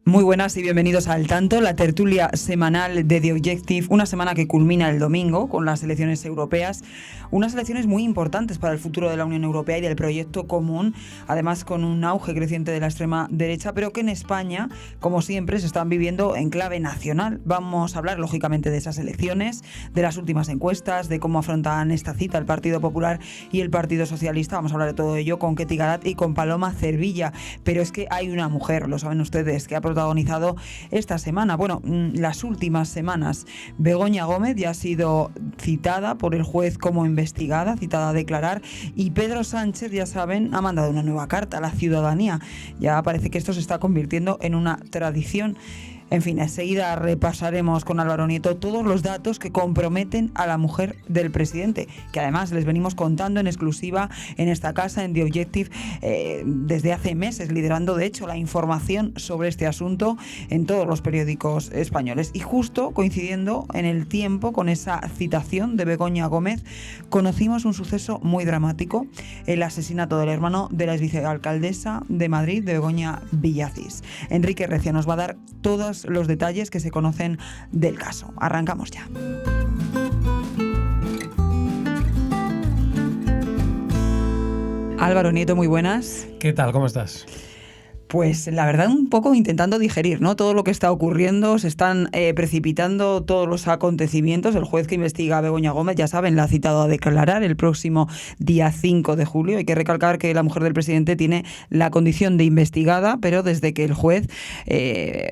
Muy buenas y bienvenidos a Al Tanto, la tertulia semanal de The Objective, una semana que culmina el domingo con las elecciones europeas, unas elecciones muy importantes para el futuro de la Unión Europea y del proyecto común, además con un auge creciente de la extrema derecha, pero que en España, como siempre, se están viviendo en clave nacional. Vamos a hablar, lógicamente, de esas elecciones, de las últimas encuestas, de cómo afrontan esta cita el Partido Popular y el Partido Socialista. Vamos a hablar de todo ello con Ketty Garat y con Paloma Cervilla, pero es que hay una mujer, lo saben ustedes, que ha protagonizado esta semana, las últimas semanas. Begoña Gómez ya ha sido citada por el juez como investigada, citada a declarar, y Pedro Sánchez, ya saben, ha mandado una nueva carta a la ciudadanía. Ya parece que esto se está convirtiendo en una tradición. En fin, enseguida repasaremos con Álvaro Nieto todos los datos que comprometen a la mujer del presidente, que además les venimos contando en exclusiva en esta casa, en The Objective, desde hace meses, liderando de hecho la información sobre este asunto en todos los periódicos españoles. Y justo coincidiendo en el tiempo con esa citación de Begoña Gómez, conocimos un suceso muy dramático: el asesinato del hermano de la exvicealcaldesa de Madrid, de Begoña Villacís. Enrique Recio nos va a dar todos los detalles que se conocen del caso. Arrancamos ya. Álvaro Nieto, muy buenas. ¿Qué tal? ¿Cómo estás? Pues la verdad, un poco intentando digerir, ¿no?, todo lo que está ocurriendo. Se están precipitando todos los acontecimientos. El juez que investiga a Begoña Gómez, ya saben, la ha citado a declarar el próximo día 5 de julio. Hay que recalcar que la mujer del presidente tiene la condición de investigada, pero desde que el juez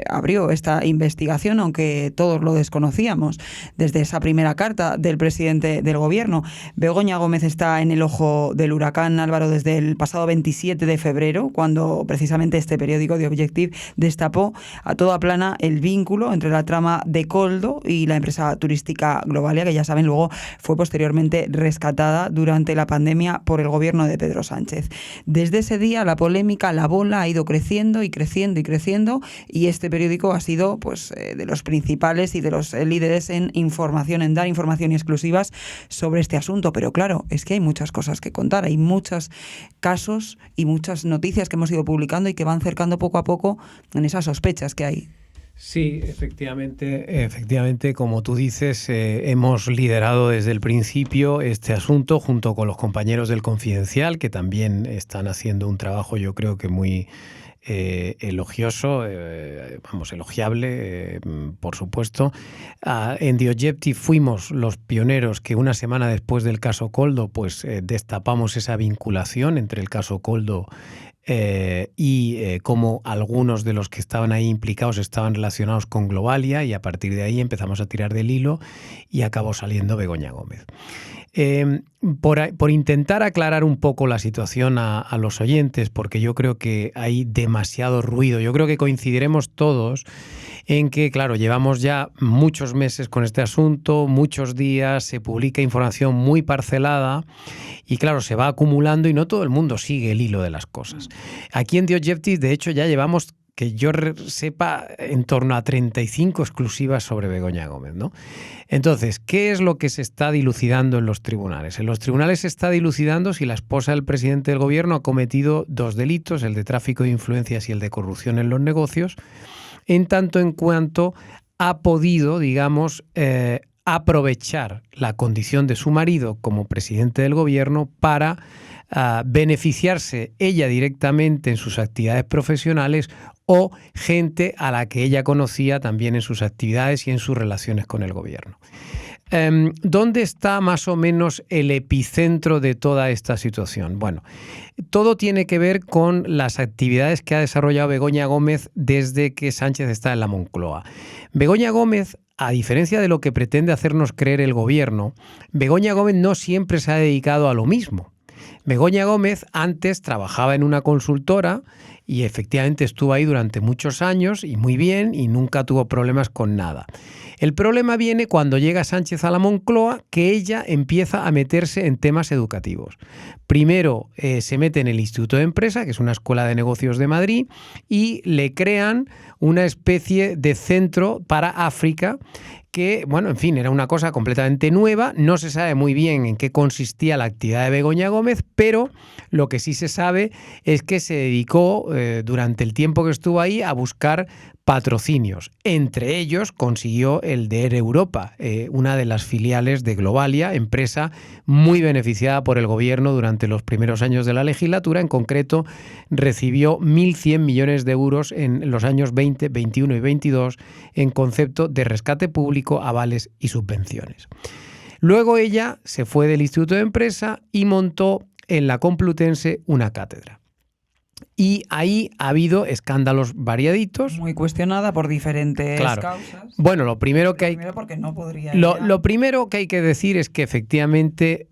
abrió esta investigación, aunque todos lo desconocíamos, desde esa primera carta del presidente del gobierno. Begoña Gómez está en el ojo del huracán, Álvaro, desde el pasado 27 de febrero, cuando precisamente este periódico The Objective destapó a toda plana el vínculo entre la trama de Koldo y la empresa turística Globalia, que ya saben luego fue posteriormente rescatada durante la pandemia por el gobierno de Pedro Sánchez. Desde ese día la polémica, la bola ha ido creciendo y creciendo y creciendo, y este periódico ha sido de los principales y de los líderes en información, en dar información y exclusivas sobre este asunto. Pero claro, es que hay muchas cosas que contar, hay muchos casos y muchas noticias que hemos ido publicando y que van cercando poco a poco en esas sospechas que hay. Sí, efectivamente, como tú dices, hemos liderado desde el principio este asunto junto con los compañeros del Confidencial, que también están haciendo un trabajo, yo creo que muy elogioso, elogiable, por supuesto. En The Objective fuimos los pioneros que una semana después del caso Koldo, destapamos esa vinculación entre el caso Koldo y cómo algunos de los que estaban ahí implicados estaban relacionados con Globalia, y a partir de ahí empezamos a tirar del hilo y acabó saliendo Begoña Gómez. Por intentar aclarar un poco la situación a los oyentes, porque yo creo que hay demasiado ruido, yo creo que coincidiremos todos en que, claro, llevamos ya muchos meses con este asunto, muchos días, se publica información muy parcelada y, claro, se va acumulando y no todo el mundo sigue el hilo de las cosas. Aquí en The Objective, de hecho, ya llevamos, que yo sepa, en torno a 35 exclusivas sobre Begoña Gómez, ¿no? Entonces, ¿qué es lo que se está dilucidando en los tribunales? En los tribunales se está dilucidando si la esposa del presidente del gobierno ha cometido dos delitos, el de tráfico de influencias y el de corrupción en los negocios, en tanto en cuanto ha podido, digamos, aprovechar la condición de su marido como presidente del gobierno para beneficiarse ella directamente en sus actividades profesionales o gente a la que ella conocía también en sus actividades y en sus relaciones con el gobierno. ¿Dónde está más o menos el epicentro de toda esta situación? Bueno, todo tiene que ver con las actividades que ha desarrollado Begoña Gómez desde que Sánchez está en la Moncloa. Begoña Gómez, a diferencia de lo que pretende hacernos creer el gobierno, Begoña Gómez no siempre se ha dedicado a lo mismo. Begoña Gómez antes trabajaba en una consultora y efectivamente estuvo ahí durante muchos años y muy bien, y nunca tuvo problemas con nada. El problema viene cuando llega Sánchez a la Moncloa, que ella empieza a meterse en temas educativos. Primero se mete en el Instituto de Empresa, que es una escuela de negocios de Madrid, y le crean una especie de centro para África que, bueno, en fin, era una cosa completamente nueva. No se sabe muy bien en qué consistía la actividad de Begoña Gómez, pero lo que sí se sabe es que se dedicó durante el tiempo que estuvo ahí a buscar patrocinios. Entre ellos consiguió el de Air Europa, una de las filiales de Globalia, empresa muy beneficiada por el gobierno durante los primeros años de la legislatura. En concreto, recibió 1.100 millones de euros en los años 20, 21 y 22 en concepto de rescate público, avales y subvenciones. Luego ella se fue del Instituto de Empresa y montó en la Complutense una cátedra. Y ahí ha habido escándalos variaditos. Muy cuestionada por diferentes causas. Bueno, lo primero que porque no podría lo primero que hay que decir es que efectivamente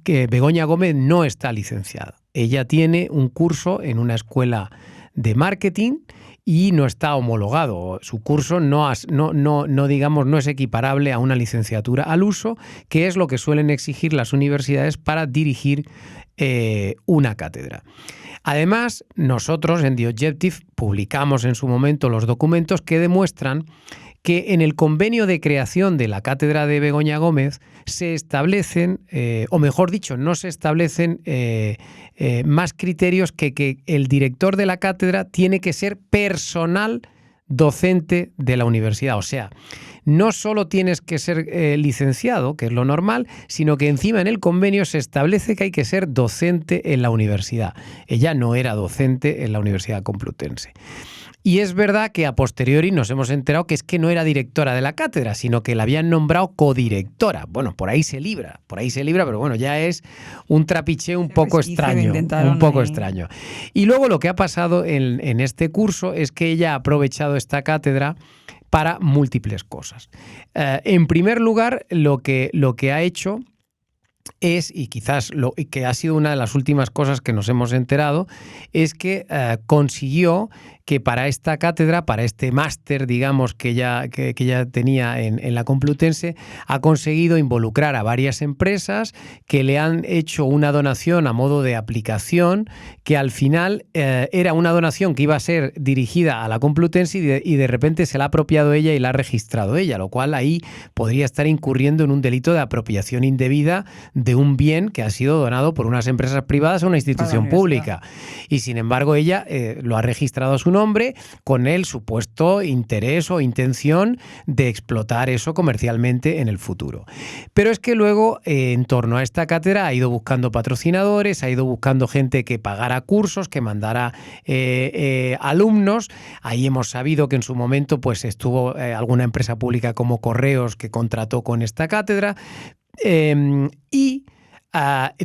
que Begoña Gómez no está licenciada. Ella tiene un curso en una escuela de marketing y no está homologado. Su curso no es equiparable a una licenciatura al uso, que es lo que suelen exigir las universidades para dirigir una cátedra. Además, nosotros en The Objective publicamos en su momento los documentos que demuestran que en el convenio de creación de la cátedra de Begoña Gómez se establecen, o mejor dicho, no se establecen más criterios que el director de la cátedra tiene que ser personal docente de la universidad. O sea, no solo tienes que ser licenciado, que es lo normal, sino que encima en el convenio se establece que hay que ser docente en la universidad. Ella no era docente en la Universidad Complutense. Y es verdad que a posteriori nos hemos enterado que es que no era directora de la cátedra, sino que la habían nombrado codirectora. Bueno, por ahí se libra, pero bueno, ya es un trapicheo un poco extraño. Y luego lo que ha pasado en este curso es que ella ha aprovechado esta cátedra para múltiples cosas. En primer lugar, lo que ha hecho es, y quizás lo que ha sido una de las últimas cosas que nos hemos enterado, es que consiguió que para esta cátedra, para este máster, digamos, que ya tenía en la Complutense, ha conseguido involucrar a varias empresas que le han hecho una donación a modo de aplicación, que al final era una donación que iba a ser dirigida a la Complutense y de repente se la ha apropiado ella y la ha registrado ella, lo cual ahí podría estar incurriendo en un delito de apropiación indebida de un bien que ha sido donado por unas empresas privadas a una institución pública. Y sin embargo ella lo ha registrado a su nombre con el supuesto interés o intención de explotar eso comercialmente en el futuro. Pero es que luego en torno a esta cátedra ha ido buscando patrocinadores, ha ido buscando gente que pagara cursos, que mandara alumnos. Ahí hemos sabido que en su momento pues estuvo alguna empresa pública como Correos que contrató con esta cátedra.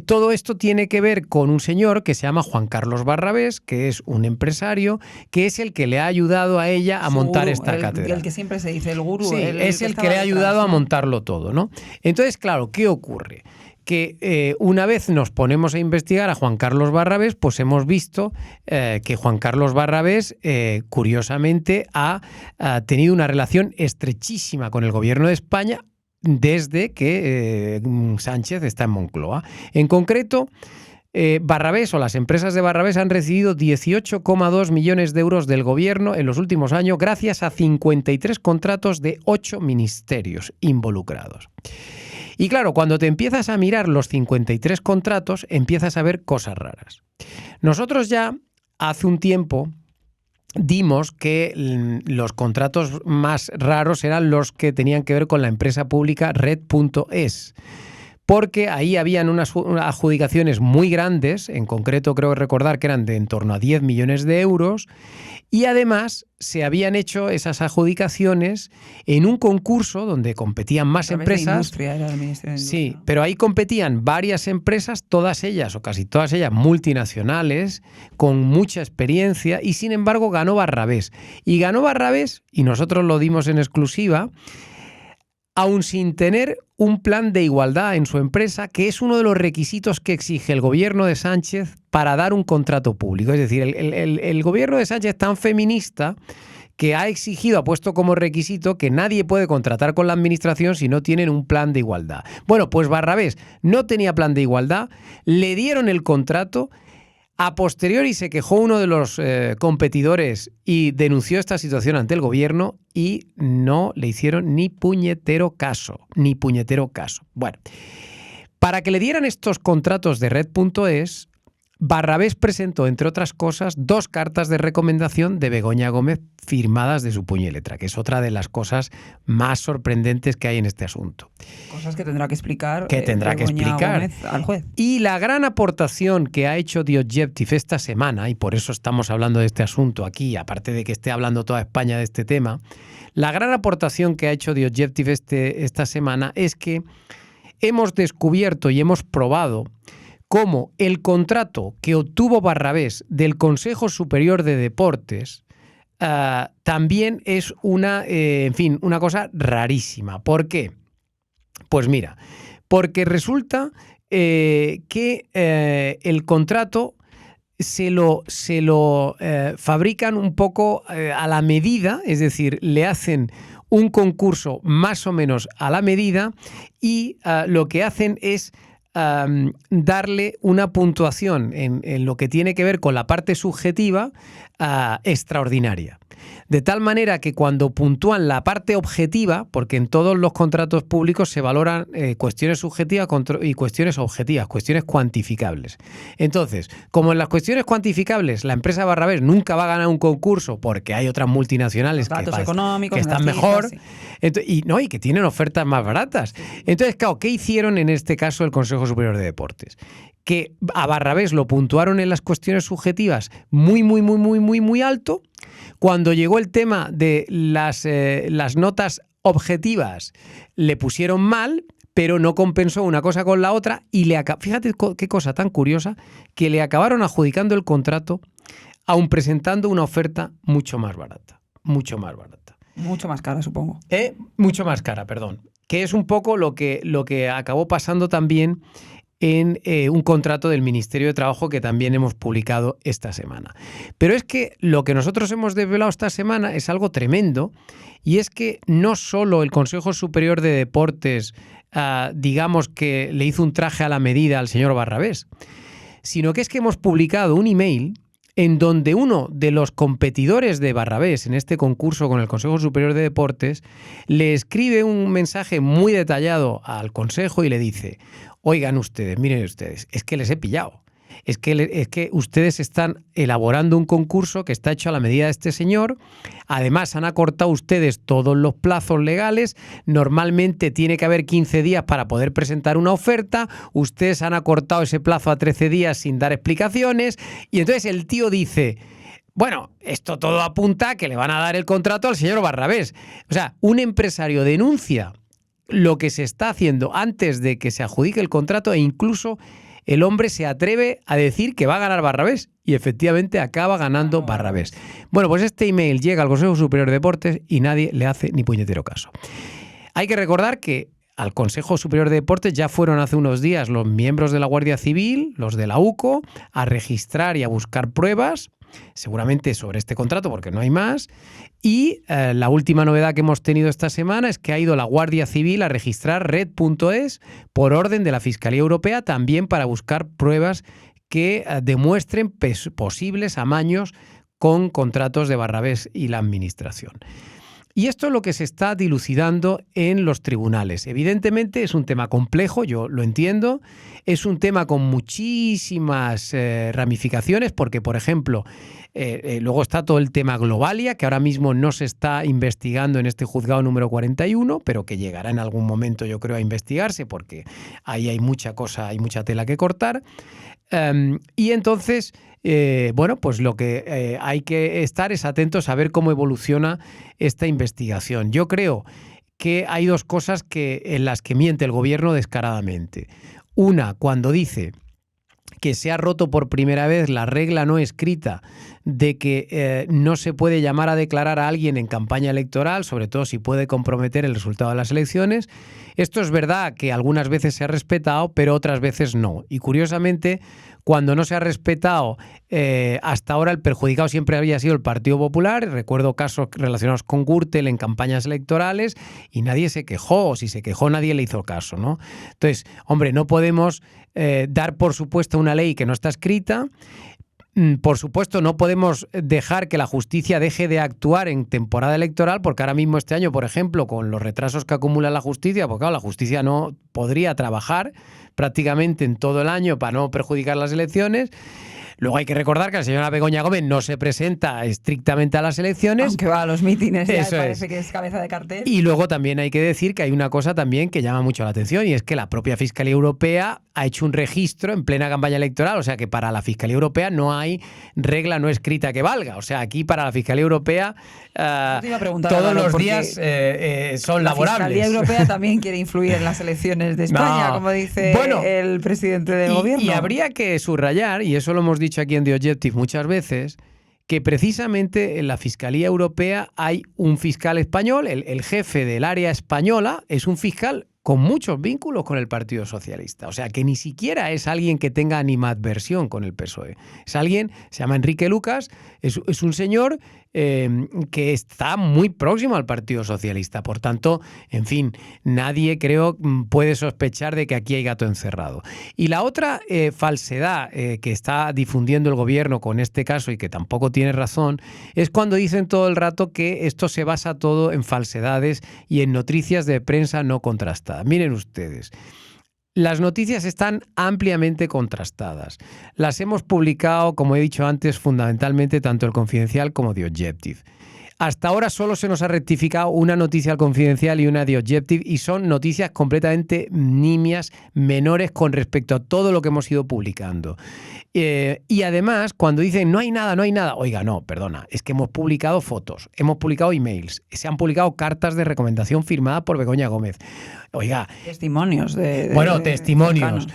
Todo esto tiene que ver con un señor que se llama Juan Carlos Barrabés, que es un empresario, que es el que le ha ayudado a ella a montar esta cátedra. El que siempre se dice el gurú. Sí, es el que le ha ayudado a montarlo todo, ¿no? Entonces, claro, ¿qué ocurre? Que una vez nos ponemos a investigar a Juan Carlos Barrabés, pues hemos visto que Juan Carlos Barrabés, curiosamente, ha tenido una relación estrechísima con el gobierno de España desde que Sánchez está en Moncloa. En concreto, Barrabés o las empresas de Barrabés han recibido 18,2 millones de euros del gobierno en los últimos años gracias a 53 contratos de 8 ministerios involucrados. Y claro, cuando te empiezas a mirar los 53 contratos, empiezas a ver cosas raras. Nosotros ya hace un tiempo dimos que los contratos más raros eran los que tenían que ver con la empresa pública Red.es, porque ahí habían unas adjudicaciones muy grandes, en concreto creo recordar que eran de en torno a 10 millones de euros, y además se habían hecho esas adjudicaciones en un concurso donde competían más empresas. Era el Ministerio de Industria. Sí, pero ahí competían varias empresas, todas ellas o casi todas ellas multinacionales, con mucha experiencia, y sin embargo ganó Barrabés. Y ganó Barrabés, y nosotros lo dimos en exclusiva, aún sin tener un plan de igualdad en su empresa, que es uno de los requisitos que exige el gobierno de Sánchez para dar un contrato público. Es decir, el gobierno de Sánchez es tan feminista que ha exigido, ha puesto como requisito que nadie puede contratar con la administración si no tienen un plan de igualdad. Bueno, pues Barrabés no tenía plan de igualdad, le dieron el contrato. A posteriori se quejó uno de los competidores y denunció esta situación ante el gobierno y no le hicieron ni puñetero caso. Bueno, para que le dieran estos contratos de Red.es, Barrabés presentó, entre otras cosas, 2 cartas de recomendación de Begoña Gómez firmadas de su puño y letra, que es otra de las cosas más sorprendentes que hay en este asunto. Cosas que tendrá que explicar, Begoña Gómez al juez. Y la gran aportación que ha hecho The Objective esta semana, y por eso estamos hablando de este asunto aquí, aparte de que esté hablando toda España de este tema, la gran aportación que ha hecho The Objective esta semana es que hemos descubierto y hemos probado cómo el contrato que obtuvo Barrabés del Consejo Superior de Deportes también es una cosa rarísima. ¿Por qué? Pues mira, porque resulta que el contrato se lo fabrican un poco a la medida, es decir, le hacen un concurso más o menos a la medida y lo que hacen es darle una puntuación en lo que tiene que ver con la parte subjetiva extraordinaria. De tal manera que cuando puntúan la parte objetiva, porque en todos los contratos públicos se valoran cuestiones subjetivas y cuestiones objetivas, cuestiones cuantificables. Entonces, como en las cuestiones cuantificables la empresa Barrabés nunca va a ganar un concurso porque hay otras multinacionales que están mejor y que tienen ofertas más baratas. Entonces, claro, ¿qué hicieron en este caso el Consejo Superior de Deportes? Que a Barrabés lo puntuaron en las cuestiones subjetivas muy alto. Cuando llegó el tema de las notas objetivas, le pusieron mal, pero no compensó una cosa con la otra y fíjate qué cosa tan curiosa, que le acabaron adjudicando el contrato, aun presentando una oferta mucho más barata. Mucho más cara, supongo. Mucho más cara, perdón. Que es un poco lo que acabó pasando también en un contrato del Ministerio de Trabajo que también hemos publicado esta semana. Pero es que lo que nosotros hemos desvelado esta semana es algo tremendo, y es que no solo el Consejo Superior de Deportes, digamos que le hizo un traje a la medida al señor Barrabés, sino que es que hemos publicado un email en donde uno de los competidores de Barrabés en este concurso con el Consejo Superior de Deportes le escribe un mensaje muy detallado al Consejo y le dice: oigan ustedes, miren ustedes, es que les he pillado. Es que ustedes están elaborando un concurso que está hecho a la medida de este señor. Además, han acortado ustedes todos los plazos legales. Normalmente tiene que haber 15 días para poder presentar una oferta. Ustedes han acortado ese plazo a 13 días sin dar explicaciones. Y entonces el tío dice: bueno, esto todo apunta a que le van a dar el contrato al señor Barrabés. O sea, un empresario denuncia lo que se está haciendo antes de que se adjudique el contrato, e incluso el hombre se atreve a decir que va a ganar Barrabés y efectivamente acaba ganando Barrabés. Bueno, pues este email llega al Consejo Superior de Deportes y nadie le hace ni puñetero caso. Hay que recordar que al Consejo Superior de Deportes ya fueron hace unos días los miembros de la Guardia Civil, los de la UCO, a registrar y a buscar pruebas, seguramente sobre este contrato, porque no hay más. Y la última novedad que hemos tenido esta semana es que ha ido la Guardia Civil a registrar Red.es por orden de la Fiscalía Europea, también para buscar pruebas que demuestren posibles amaños con contratos de Barrabés y la Administración. Y esto es lo que se está dilucidando en los tribunales. Evidentemente es un tema complejo, yo lo entiendo. Es un tema con muchísimas ramificaciones porque, por ejemplo, luego está todo el tema Globalia, que ahora mismo no se está investigando en este juzgado número 41, pero que llegará en algún momento, yo creo, a investigarse porque ahí hay mucha cosa, hay mucha tela que cortar. Y entonces, pues lo que hay que estar es atentos a ver cómo evoluciona esta investigación. Yo creo que hay 2 cosas en las que miente el gobierno descaradamente. Una, cuando dice que se ha roto por primera vez la regla no escrita de que no se puede llamar a declarar a alguien en campaña electoral, sobre todo si puede comprometer el resultado de las elecciones. Esto es verdad que algunas veces se ha respetado, pero otras veces no. Y curiosamente, cuando no se ha respetado, hasta ahora el perjudicado siempre había sido el Partido Popular. Recuerdo casos relacionados con Gürtel en campañas electorales y nadie se quejó, o si se quejó nadie le hizo caso, ¿no? Entonces, hombre, no podemos dar por supuesto una ley que no está escrita. Por supuesto, no podemos dejar que la justicia deje de actuar en temporada electoral, porque ahora mismo este año, por ejemplo, con los retrasos que acumula la justicia, porque claro, la justicia no podría trabajar prácticamente en todo el año para no perjudicar las elecciones. Luego hay que recordar que la señora Begoña Gómez no se presenta estrictamente a las elecciones. Aunque va a los mítines, ya Eso parece que es cabeza de cartel. Y luego también hay que decir que hay una cosa también que llama mucho la atención, y es que la propia Fiscalía Europea ha hecho un registro en plena campaña electoral. O sea que para la Fiscalía Europea no hay regla no escrita que valga. O sea, aquí para la Fiscalía Europea todos los días son laborables. La Fiscalía Europea también quiere influir en las elecciones de España, como dice el presidente del gobierno. Y habría que subrayar, y eso lo hemos dicho aquí en The Objective muchas veces, que precisamente en la Fiscalía Europea hay un fiscal español, el jefe del área española es un fiscal con muchos vínculos con el Partido Socialista. O sea, que ni siquiera es alguien que tenga animadversión con el PSOE. Es alguien, se llama Enrique Lucas, es un señor que está muy próximo al Partido Socialista. Por tanto, en fin, nadie, creo, puede sospechar de que aquí hay gato encerrado. Y la otra falsedad que está difundiendo el gobierno con este caso, y que tampoco tiene razón, es cuando dicen todo el rato que esto se basa todo en falsedades y en noticias de prensa no contrastadas. Miren ustedes, las noticias están ampliamente contrastadas. Las hemos publicado, como he dicho antes, fundamentalmente tanto El Confidencial como The Objective. Hasta ahora solo se nos ha rectificado una noticia al Confidencial y una de Objective, y son noticias completamente nimias, menores con respecto a todo lo que hemos ido publicando. Y además, cuando dicen no hay nada, oiga, no, perdona, es que hemos publicado fotos, hemos publicado emails, se han publicado cartas de recomendación firmadas por Begoña Gómez. Oiga, testimonios testimonios.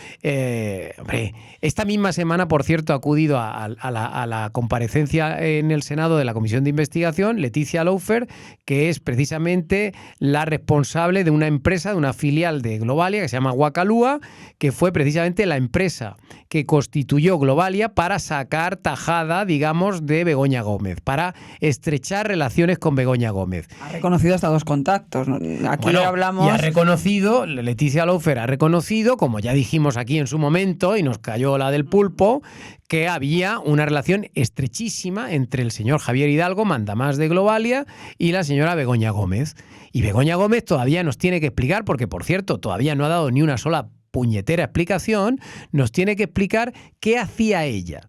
Hombre, esta misma semana, por cierto, ha acudido a la comparecencia en el Senado de la Comisión de Investigación Leticia Laufer, que es precisamente la responsable de una empresa, de una filial de Globalia que se llama Guacalúa, que fue precisamente la empresa que constituyó Globalia para sacar tajada, digamos, de Begoña Gómez, para estrechar relaciones con Begoña Gómez. Ha reconocido hasta 2 contactos. Aquí hablamos... Y ha reconocido, Leticia Laufer ha reconocido, como ya dijimos aquí en su momento, y nos cayó la del pulpo, que había una relación estrechísima entre el señor Javier Hidalgo, mandamás de Globalia, y la señora Begoña Gómez. Y Begoña Gómez todavía nos tiene que explicar, porque por cierto, todavía no ha dado ni una sola puñetera explicación, nos tiene que explicar qué hacía ella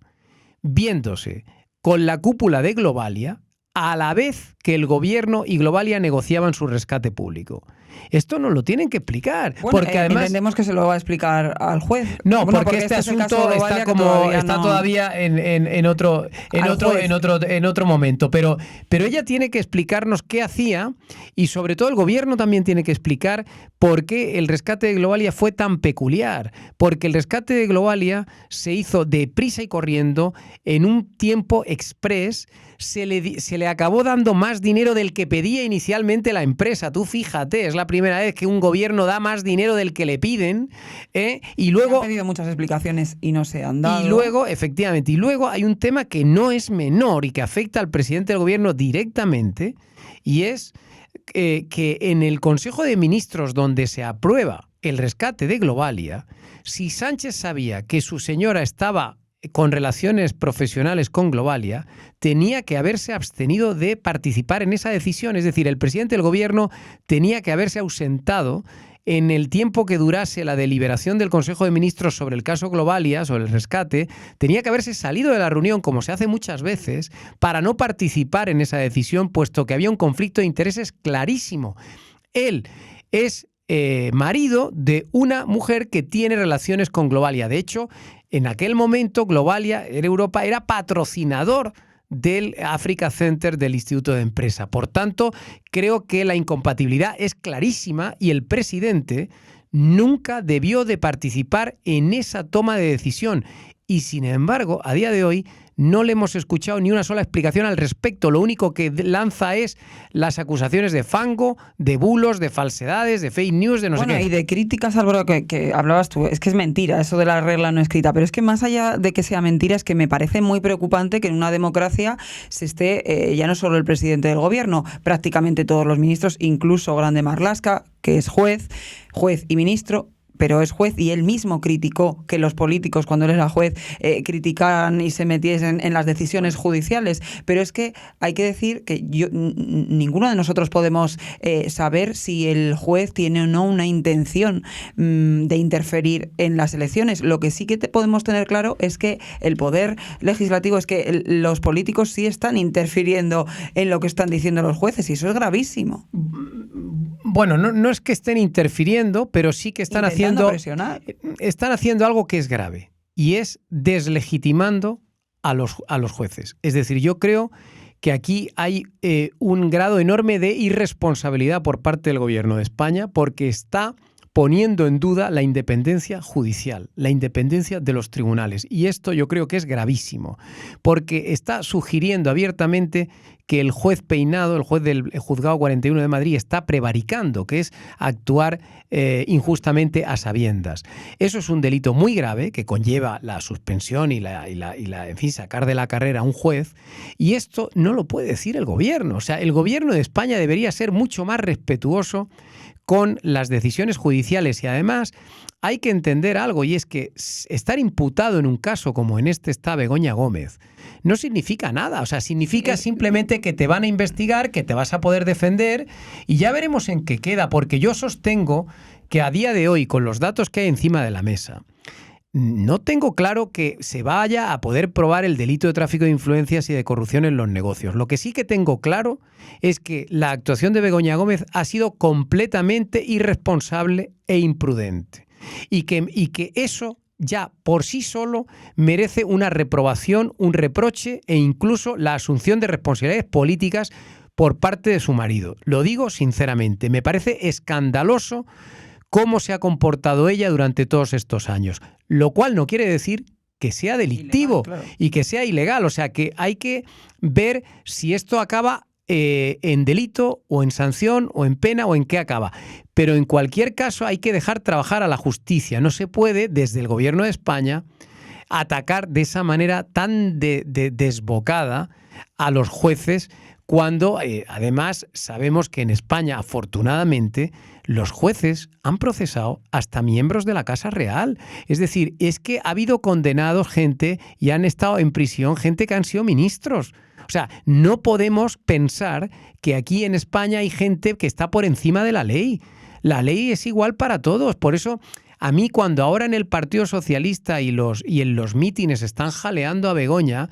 viéndose con la cúpula de Globalia a la vez que el gobierno y Globalia negociaban su rescate público. Esto nos lo tienen que explicar. Bueno, porque además entendemos que se lo va a explicar al juez. No, porque este asunto está todavía en otro momento. Pero ella tiene que explicarnos qué hacía, y sobre todo el gobierno también tiene que explicar por qué el rescate de Globalia fue tan peculiar. Porque el rescate de Globalia se hizo deprisa y corriendo, en un tiempo express. Se le acabó dando más dinero del que pedía inicialmente la empresa. Tú fíjate, es la primera vez que un gobierno da más dinero del que le piden, y luego... Han pedido muchas explicaciones y no se han dado. Y luego, efectivamente, hay un tema que no es menor y que afecta al presidente del gobierno directamente, y es que en el Consejo de Ministros, donde se aprueba el rescate de Globalia, si Sánchez sabía que su señora estaba con relaciones profesionales con Globalia, tenía que haberse abstenido de participar en esa decisión. Es decir, el presidente del gobierno tenía que haberse ausentado en el tiempo que durase la deliberación del Consejo de Ministros sobre el caso Globalia, sobre el rescate. Tenía que haberse salido de la reunión, como se hace muchas veces, para no participar en esa decisión, puesto que había un conflicto de intereses clarísimo. Él es marido de una mujer que tiene relaciones con Globalia. De hecho, en aquel momento Globalia, Europa, era patrocinador del Africa Center del Instituto de Empresa. Por tanto, creo que la incompatibilidad es clarísima, y el presidente nunca debió de participar en esa toma de decisión. Y sin embargo, a día de hoy, no le hemos escuchado ni una sola explicación al respecto. Lo único que lanza es las acusaciones de fango, de bulos, de falsedades, de fake news, de no sé qué. Y de críticas, Álvaro, que hablabas tú. Es que es mentira eso de la regla no escrita. Pero es que más allá de que sea mentira, es que me parece muy preocupante que en una democracia se esté, ya no solo el presidente del gobierno, prácticamente todos los ministros, incluso Grande Marlaska, que es juez y ministro, pero es juez, y él mismo criticó que los políticos, cuando él era juez, criticaran y se metiesen en las decisiones judiciales. Pero es que hay que decir que ninguno de nosotros podemos saber si el juez tiene o no una intención de interferir en las elecciones. Lo que sí que podemos tener claro es que el poder legislativo, es que los políticos sí están interfiriendo en lo que están diciendo los jueces, y eso es gravísimo. Bueno, no es que estén interfiriendo, pero sí que están haciendo algo que es grave, y es deslegitimando a los jueces. Es decir, yo creo que aquí hay un grado enorme de irresponsabilidad por parte del Gobierno de España, porque está poniendo en duda la independencia judicial, la independencia de los tribunales. Y esto yo creo que es gravísimo, porque está sugiriendo abiertamente que el juez Peinado, el juez del Juzgado 41 de Madrid, está prevaricando, que es actuar injustamente a sabiendas. Eso es un delito muy grave que conlleva la suspensión y en fin, sacar de la carrera a un juez, y esto no lo puede decir el gobierno. O sea, el gobierno de España debería ser mucho más respetuoso con las decisiones judiciales, y además hay que entender algo, y es que estar imputado en un caso como en este está Begoña Gómez no significa nada. O sea, significa simplemente que te van a investigar, que te vas a poder defender, y ya veremos en qué queda, porque yo sostengo que a día de hoy, con los datos que hay encima de la mesa, no tengo claro que se vaya a poder probar el delito de tráfico de influencias y de corrupción en los negocios. Lo que sí que tengo claro es que la actuación de Begoña Gómez ha sido completamente irresponsable e imprudente. Y que eso ya por sí solo merece una reprobación, un reproche e incluso la asunción de responsabilidades políticas por parte de su marido. Lo digo sinceramente, me parece escandaloso cómo se ha comportado ella durante todos estos años, lo cual no quiere decir que sea delictivo, ilegal, claro, y que sea ilegal. O sea, que hay que ver si esto acaba en delito o en sanción o en pena o en qué acaba. Pero en cualquier caso hay que dejar trabajar a la justicia. No se puede, desde el Gobierno de España, atacar de esa manera tan desbocada a los jueces, cuando además sabemos que en España, afortunadamente, los jueces han procesado hasta miembros de la Casa Real. Es decir, es que ha habido condenados gente y han estado en prisión gente que han sido ministros. O sea, no podemos pensar que aquí en España hay gente que está por encima de la ley. La ley es igual para todos. Por eso, a mí, cuando ahora en el Partido Socialista y en los mítines están jaleando a Begoña,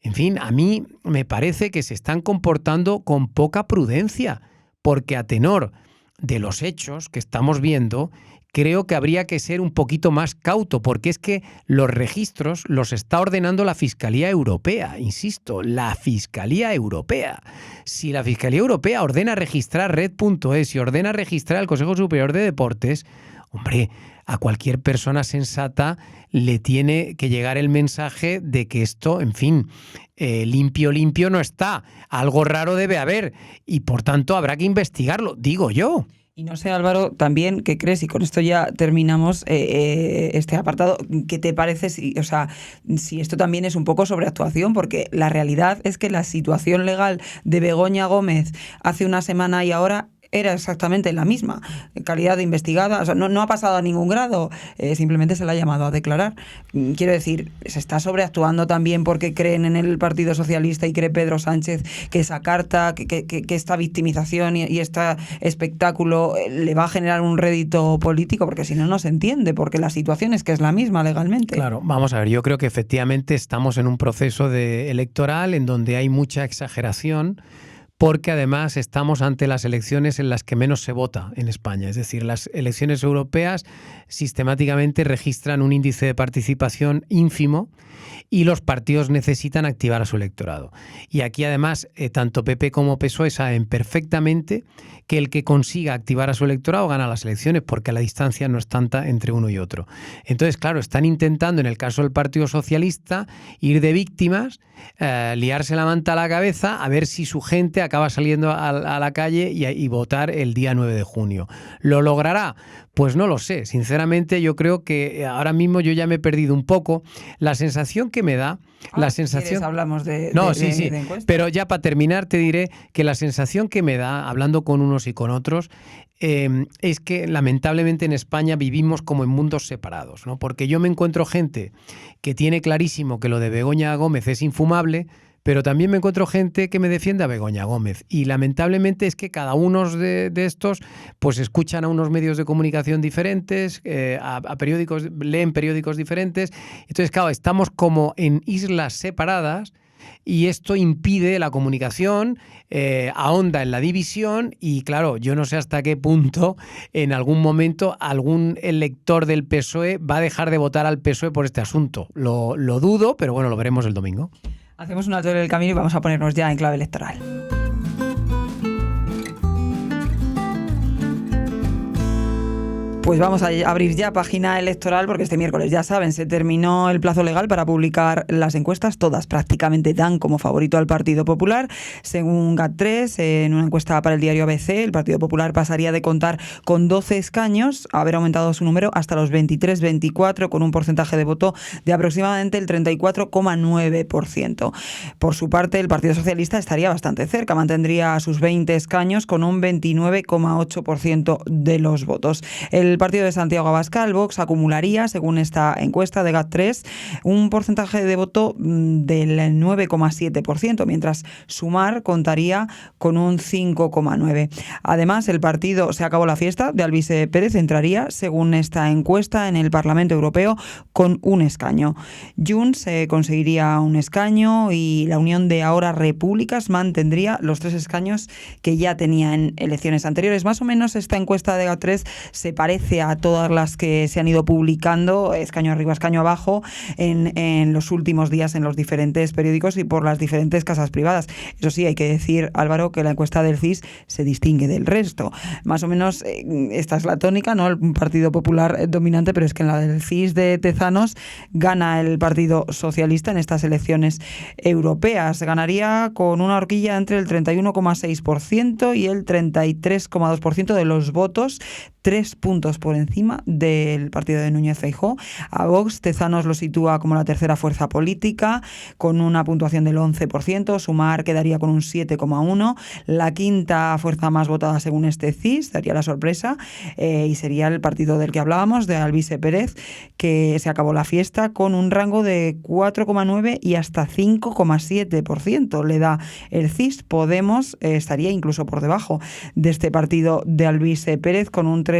en fin, a mí me parece que se están comportando con poca prudencia, porque a tenor de los hechos que estamos viendo, creo que habría que ser un poquito más cauto, porque es que los registros los está ordenando la Fiscalía Europea, insisto, la Fiscalía Europea. Si la Fiscalía Europea ordena registrar Red.es y ordena registrar el Consejo Superior de Deportes, hombre, a cualquier persona sensata le tiene que llegar el mensaje de que esto, en fin, limpio no está. Algo raro debe haber y, por tanto, habrá que investigarlo, digo yo. Y no sé, Álvaro, también, ¿qué crees? Y con esto ya terminamos este apartado. ¿Qué te parece si esto también es un poco sobreactuación? Porque la realidad es que la situación legal de Begoña Gómez hace una semana y ahora era exactamente la misma, calidad de investigada, o sea, no ha pasado a ningún grado, simplemente se la ha llamado a declarar. Quiero decir, se está sobreactuando también porque creen en el Partido Socialista y cree Pedro Sánchez que esa carta, que esta victimización y este espectáculo le va a generar un rédito político, porque si no, no se entiende, porque la situación es que es la misma legalmente. Claro, vamos a ver, yo creo que efectivamente estamos en un proceso electoral en donde hay mucha exageración, porque además estamos ante las elecciones en las que menos se vota en España. Es decir, las elecciones europeas sistemáticamente registran un índice de participación ínfimo y los partidos necesitan activar a su electorado. Y aquí además tanto PP como PSOE saben perfectamente que el que consiga activar a su electorado gana las elecciones, porque la distancia no es tanta entre uno y otro. Entonces, claro, están intentando, en el caso del Partido Socialista, ir de víctimas, liarse la manta a la cabeza, a ver si su gente acaba saliendo a la calle y votar el día 9 de junio. ¿Lo logrará? Pues no lo sé. Sinceramente, yo creo que ahora mismo yo ya me he perdido un poco. La sensación que me da... Hablamos de encuestas. Pero ya para terminar te diré que la sensación que me da, hablando con unos y con otros, es que lamentablemente en España vivimos como en mundos separados, ¿no? Porque yo me encuentro gente que tiene clarísimo que lo de Begoña Gómez es infumable, pero también me encuentro gente que me defiende a Begoña Gómez. Y lamentablemente es que cada uno de estos pues escuchan a unos medios de comunicación diferentes, a periódicos, leen periódicos diferentes. Entonces, claro, estamos como en islas separadas y esto impide la comunicación, ahonda en la división y, claro, yo no sé hasta qué punto en algún momento algún elector del PSOE va a dejar de votar al PSOE por este asunto. Lo dudo, pero bueno, lo veremos el domingo. Hacemos un alto en el camino y vamos a ponernos ya en clave electoral. Pues vamos a abrir ya página electoral porque este miércoles, ya saben, se terminó el plazo legal para publicar las encuestas. Todas prácticamente dan como favorito al Partido Popular. Según GAT3, en una encuesta para el diario ABC, el Partido Popular pasaría de contar con 12 escaños a haber aumentado su número hasta los 23-24, con un porcentaje de voto de aproximadamente el 34,9%. Por su parte, el Partido Socialista estaría bastante cerca, mantendría sus 20 escaños con un 29,8% de los votos. El partido de Santiago Abascal, Vox, acumularía, según esta encuesta de GAT3, un porcentaje de voto del 9,7%, mientras Sumar contaría con un 5,9%. Además, el partido Se acabó la fiesta de Alvise Pérez entraría, según esta encuesta, en el Parlamento Europeo con un escaño. Junts conseguiría un escaño y la Unión de Ahora Repúblicas mantendría los 3 escaños que ya tenía en elecciones anteriores. Más o menos esta encuesta de GAT3 se parece a todas las que se han ido publicando, escaño arriba, escaño abajo, en los últimos días en los diferentes periódicos y por las diferentes casas privadas. Eso sí, hay que decir, Álvaro, que la encuesta del CIS se distingue del resto. Más o menos esta es la tónica, ¿no? El Partido Popular dominante, pero es que en la del CIS de Tezanos gana el Partido Socialista en estas elecciones europeas. Ganaría con una horquilla entre el 31,6% y el 33,2% de los votos, 3 puntos por encima del partido de Núñez Feijóo. A Vox, Tezanos lo sitúa como la tercera fuerza política, con una puntuación del 11%. Sumar quedaría con un 7,1%. La quinta fuerza más votada según este CIS, daría la sorpresa, y sería el partido del que hablábamos, de Alvise Pérez, que se acabó la fiesta con un rango de 4,9% y hasta 5,7%. Le da el CIS. Podemos estaría incluso por debajo de este partido de Alvise Pérez, con un 3,6%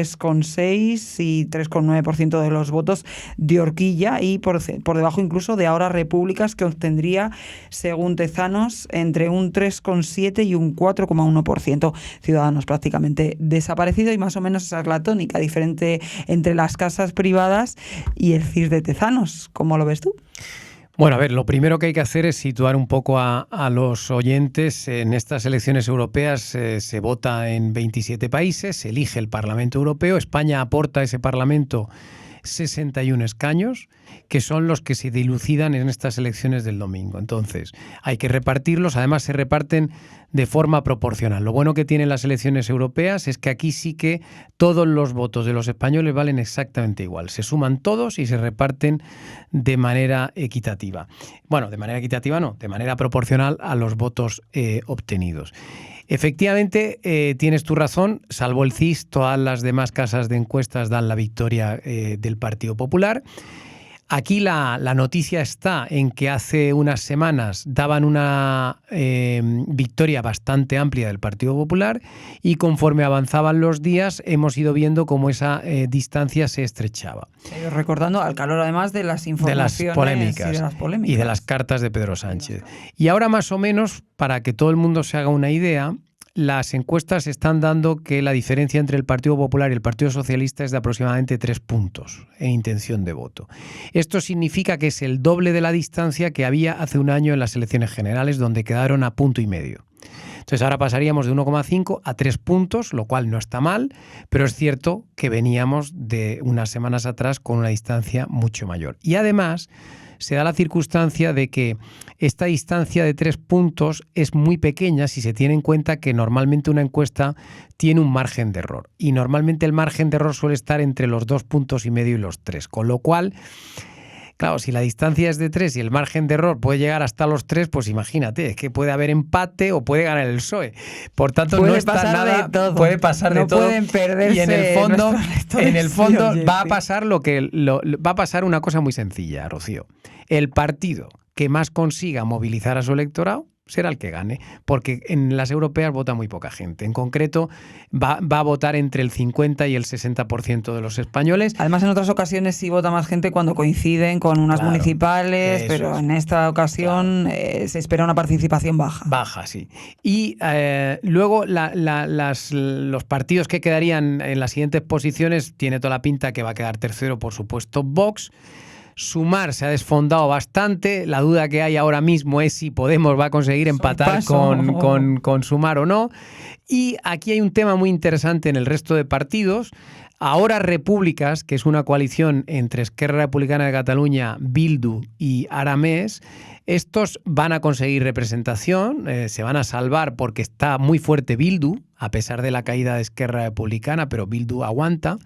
y 3,9% de los votos de horquilla, y por debajo incluso de Ahora Repúblicas, que obtendría, según Tezanos, entre un 3,7% y un 4,1%. Ciudadanos prácticamente desaparecido, y más o menos esa es la tónica, diferente entre las casas privadas y el CIS de Tezanos. ¿Cómo lo ves tú? Bueno, a ver, lo primero que hay que hacer es situar un poco a los oyentes. En estas elecciones europeas se vota en 27 países, se elige el Parlamento Europeo. España aporta a ese Parlamento 61 escaños, que son los que se dilucidan en estas elecciones del domingo. Entonces, hay que repartirlos. Además, se reparten de forma proporcional. Lo bueno que tienen las elecciones europeas es que aquí sí que todos los votos de los españoles valen exactamente igual. Se suman todos y se reparten de manera equitativa. Bueno, de manera equitativa no, de manera proporcional a los votos obtenidos. Efectivamente, tienes tu razón, salvo el CIS, todas las demás casas de encuestas dan la victoria del Partido Popular. Aquí la noticia está en que hace unas semanas daban una victoria bastante amplia del Partido Popular, y conforme avanzaban los días hemos ido viendo cómo esa distancia se estrechaba. Recordando al calor además de las informaciones, de las polémicas y de las cartas de Pedro Sánchez. Y ahora, más o menos, para que todo el mundo se haga una idea, las encuestas están dando que la diferencia entre el Partido Popular y el Partido Socialista es de aproximadamente 3 puntos en intención de voto. Esto significa que es el doble de la distancia que había hace un año en las elecciones generales, donde quedaron a 1,5 puntos. Entonces ahora pasaríamos de 1,5 a 3 puntos, lo cual no está mal, pero es cierto que veníamos de unas semanas atrás con una distancia mucho mayor. Y además, se da la circunstancia de que esta distancia de 3 puntos es muy pequeña si se tiene en cuenta que normalmente una encuesta tiene un margen de error. Y normalmente el margen de error suele estar entre los 2,5 puntos y los 3. Con lo cual, claro, si la distancia es de 3 y el margen de error puede llegar hasta los 3, pues imagínate, es que puede haber empate o puede ganar el PSOE. Por tanto, puede no está pasar nada, de todo. puede pasar no de todo. Pueden perderse y en el fondo va a pasar va a pasar una cosa muy sencilla, Rocío. El partido que más consiga movilizar a su electorado será el que gane, porque en las europeas vota muy poca gente. En concreto, va a votar entre el 50 y el 60% de los españoles. Además, en otras ocasiones sí vota más gente cuando coinciden con unas municipales, pero en esta ocasión se espera una participación baja. Baja, sí. Y luego los partidos que quedarían en las siguientes posiciones, tiene toda la pinta que va a quedar tercero, por supuesto, Vox. Sumar se ha desfondado bastante. La duda que hay ahora mismo es si Podemos va a conseguir empatar con Sumar o no. Y aquí hay un tema muy interesante en el resto de partidos. Ahora Repúblicas, que es una coalición entre Esquerra Republicana de Cataluña, Bildu y Aramés, estos van a conseguir representación, se van a salvar porque está muy fuerte Bildu, a pesar de la caída de Esquerra Republicana, pero Bildu aguanta.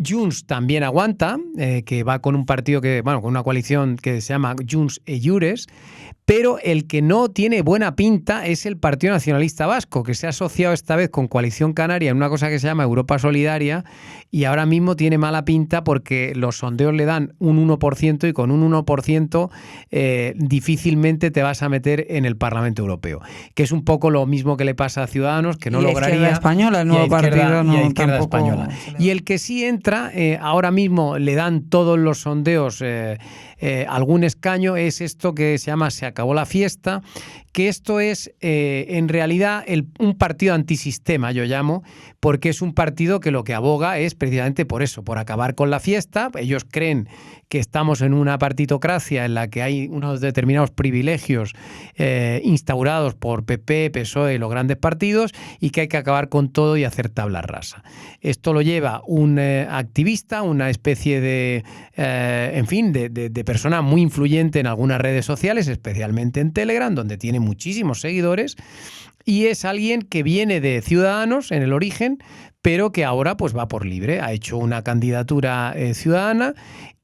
Junts también aguanta, que va con un partido con una coalición que se llama Junts e Jures, pero el que no tiene buena pinta es el Partido Nacionalista Vasco, que se ha asociado esta vez con Coalición Canaria en una cosa que se llama Europa Solidaria, y ahora mismo tiene mala pinta porque los sondeos le dan un 1% y con un 1% difícilmente te vas a meter en el Parlamento Europeo, que es un poco lo mismo que le pasa a Ciudadanos, que no lograría. Izquierda Española, el nuevo partido, no, Izquierda Española. Y el que sí entra, ahora mismo le dan todos los sondeos algún escaño, es esto que se llama Se acabó la fiesta, que esto es en realidad un partido antisistema, yo llamo, porque es un partido que lo que aboga es precisamente por eso, por acabar con la fiesta. Ellos creen que estamos en una partitocracia en la que hay unos determinados privilegios instaurados por PP, PSOE y los grandes partidos, y que hay que acabar con todo y hacer tabla rasa. Esto lo lleva un activista, una especie de, de persona muy influyente en algunas redes sociales, especialmente en Telegram, donde tiene muchísimos seguidores, y es alguien que viene de Ciudadanos en el origen, pero que ahora pues va por libre. Ha hecho una candidatura ciudadana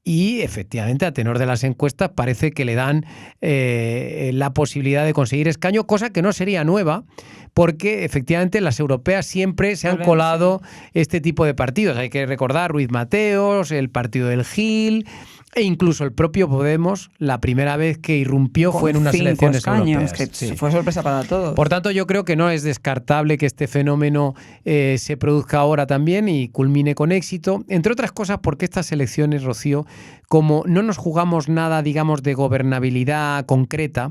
y efectivamente, a tenor de las encuestas, parece que le dan la posibilidad de conseguir escaño, cosa que no sería nueva, porque efectivamente en las europeas siempre se han colado este tipo de partidos. Hay que recordar Ruiz Mateos, el partido del Gil, e incluso el propio Podemos, la primera vez que irrumpió fue en unas elecciones europeas. Que sí. Fue sorpresa para todos. Por tanto, yo creo que no es descartable que este fenómeno se produzca ahora también y culmine con éxito, entre otras cosas porque estas elecciones, Rocío, como no nos jugamos nada, digamos, de gobernabilidad concreta,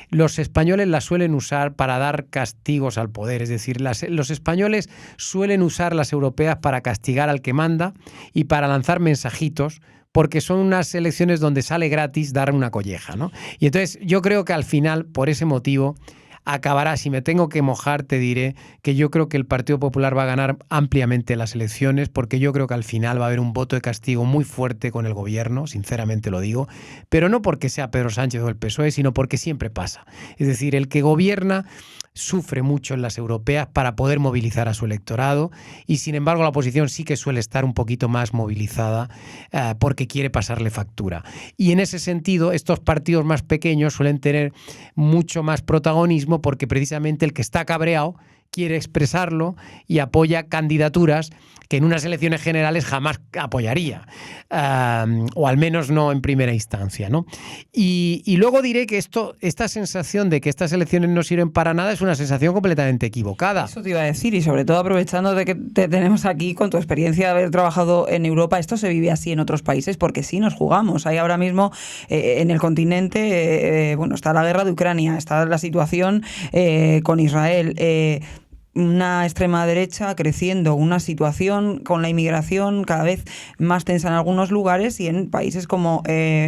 los españoles las suelen usar para dar castigos al poder. Es decir, los españoles suelen usar las europeas para castigar al que manda y para lanzar mensajitos, porque son unas elecciones donde sale gratis dar una colleja, ¿no? Y entonces yo creo que al final, por ese motivo, acabará. Si me tengo que mojar, te diré que yo creo que el Partido Popular va a ganar ampliamente las elecciones, porque yo creo que al final va a haber un voto de castigo muy fuerte con el gobierno, sinceramente lo digo, pero no porque sea Pedro Sánchez o el PSOE, sino porque siempre pasa. Es decir, el que gobierna sufre mucho en las europeas para poder movilizar a su electorado, y sin embargo la oposición sí que suele estar un poquito más movilizada porque quiere pasarle factura. Y en ese sentido, estos partidos más pequeños suelen tener mucho más protagonismo, porque precisamente el que está cabreado quiere expresarlo y apoya candidaturas que en unas elecciones generales jamás apoyaría, o al menos no en primera instancia, ¿no? Y luego diré que esta sensación de que estas elecciones no sirven para nada es una sensación completamente equivocada. Eso te iba a decir, y sobre todo aprovechando de que te tenemos aquí con tu experiencia de haber trabajado en Europa, esto se vive así en otros países porque sí nos jugamos. Hay ahora mismo en el continente, está la guerra de Ucrania, está la situación con Israel, una extrema derecha creciendo, una situación con la inmigración cada vez más tensa en algunos lugares, y en países como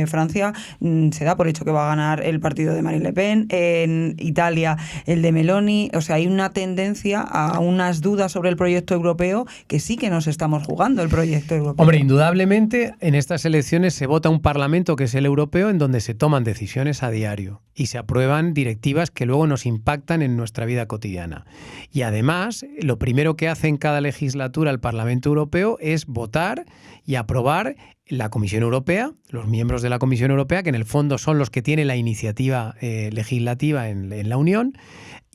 Francia se da por hecho que va a ganar el partido de Marine Le Pen, en Italia el de Meloni. O sea, hay una tendencia a unas dudas sobre el proyecto europeo que sí que nos estamos jugando el proyecto europeo. Hombre, indudablemente en estas elecciones se vota un parlamento que es el europeo, en donde se toman decisiones a diario y se aprueban directivas que luego nos impactan en nuestra vida cotidiana. Y además, lo primero que hace en cada legislatura el Parlamento Europeo es votar y aprobar la Comisión Europea, los miembros de la Comisión Europea, que en el fondo son los que tienen la iniciativa legislativa en la Unión.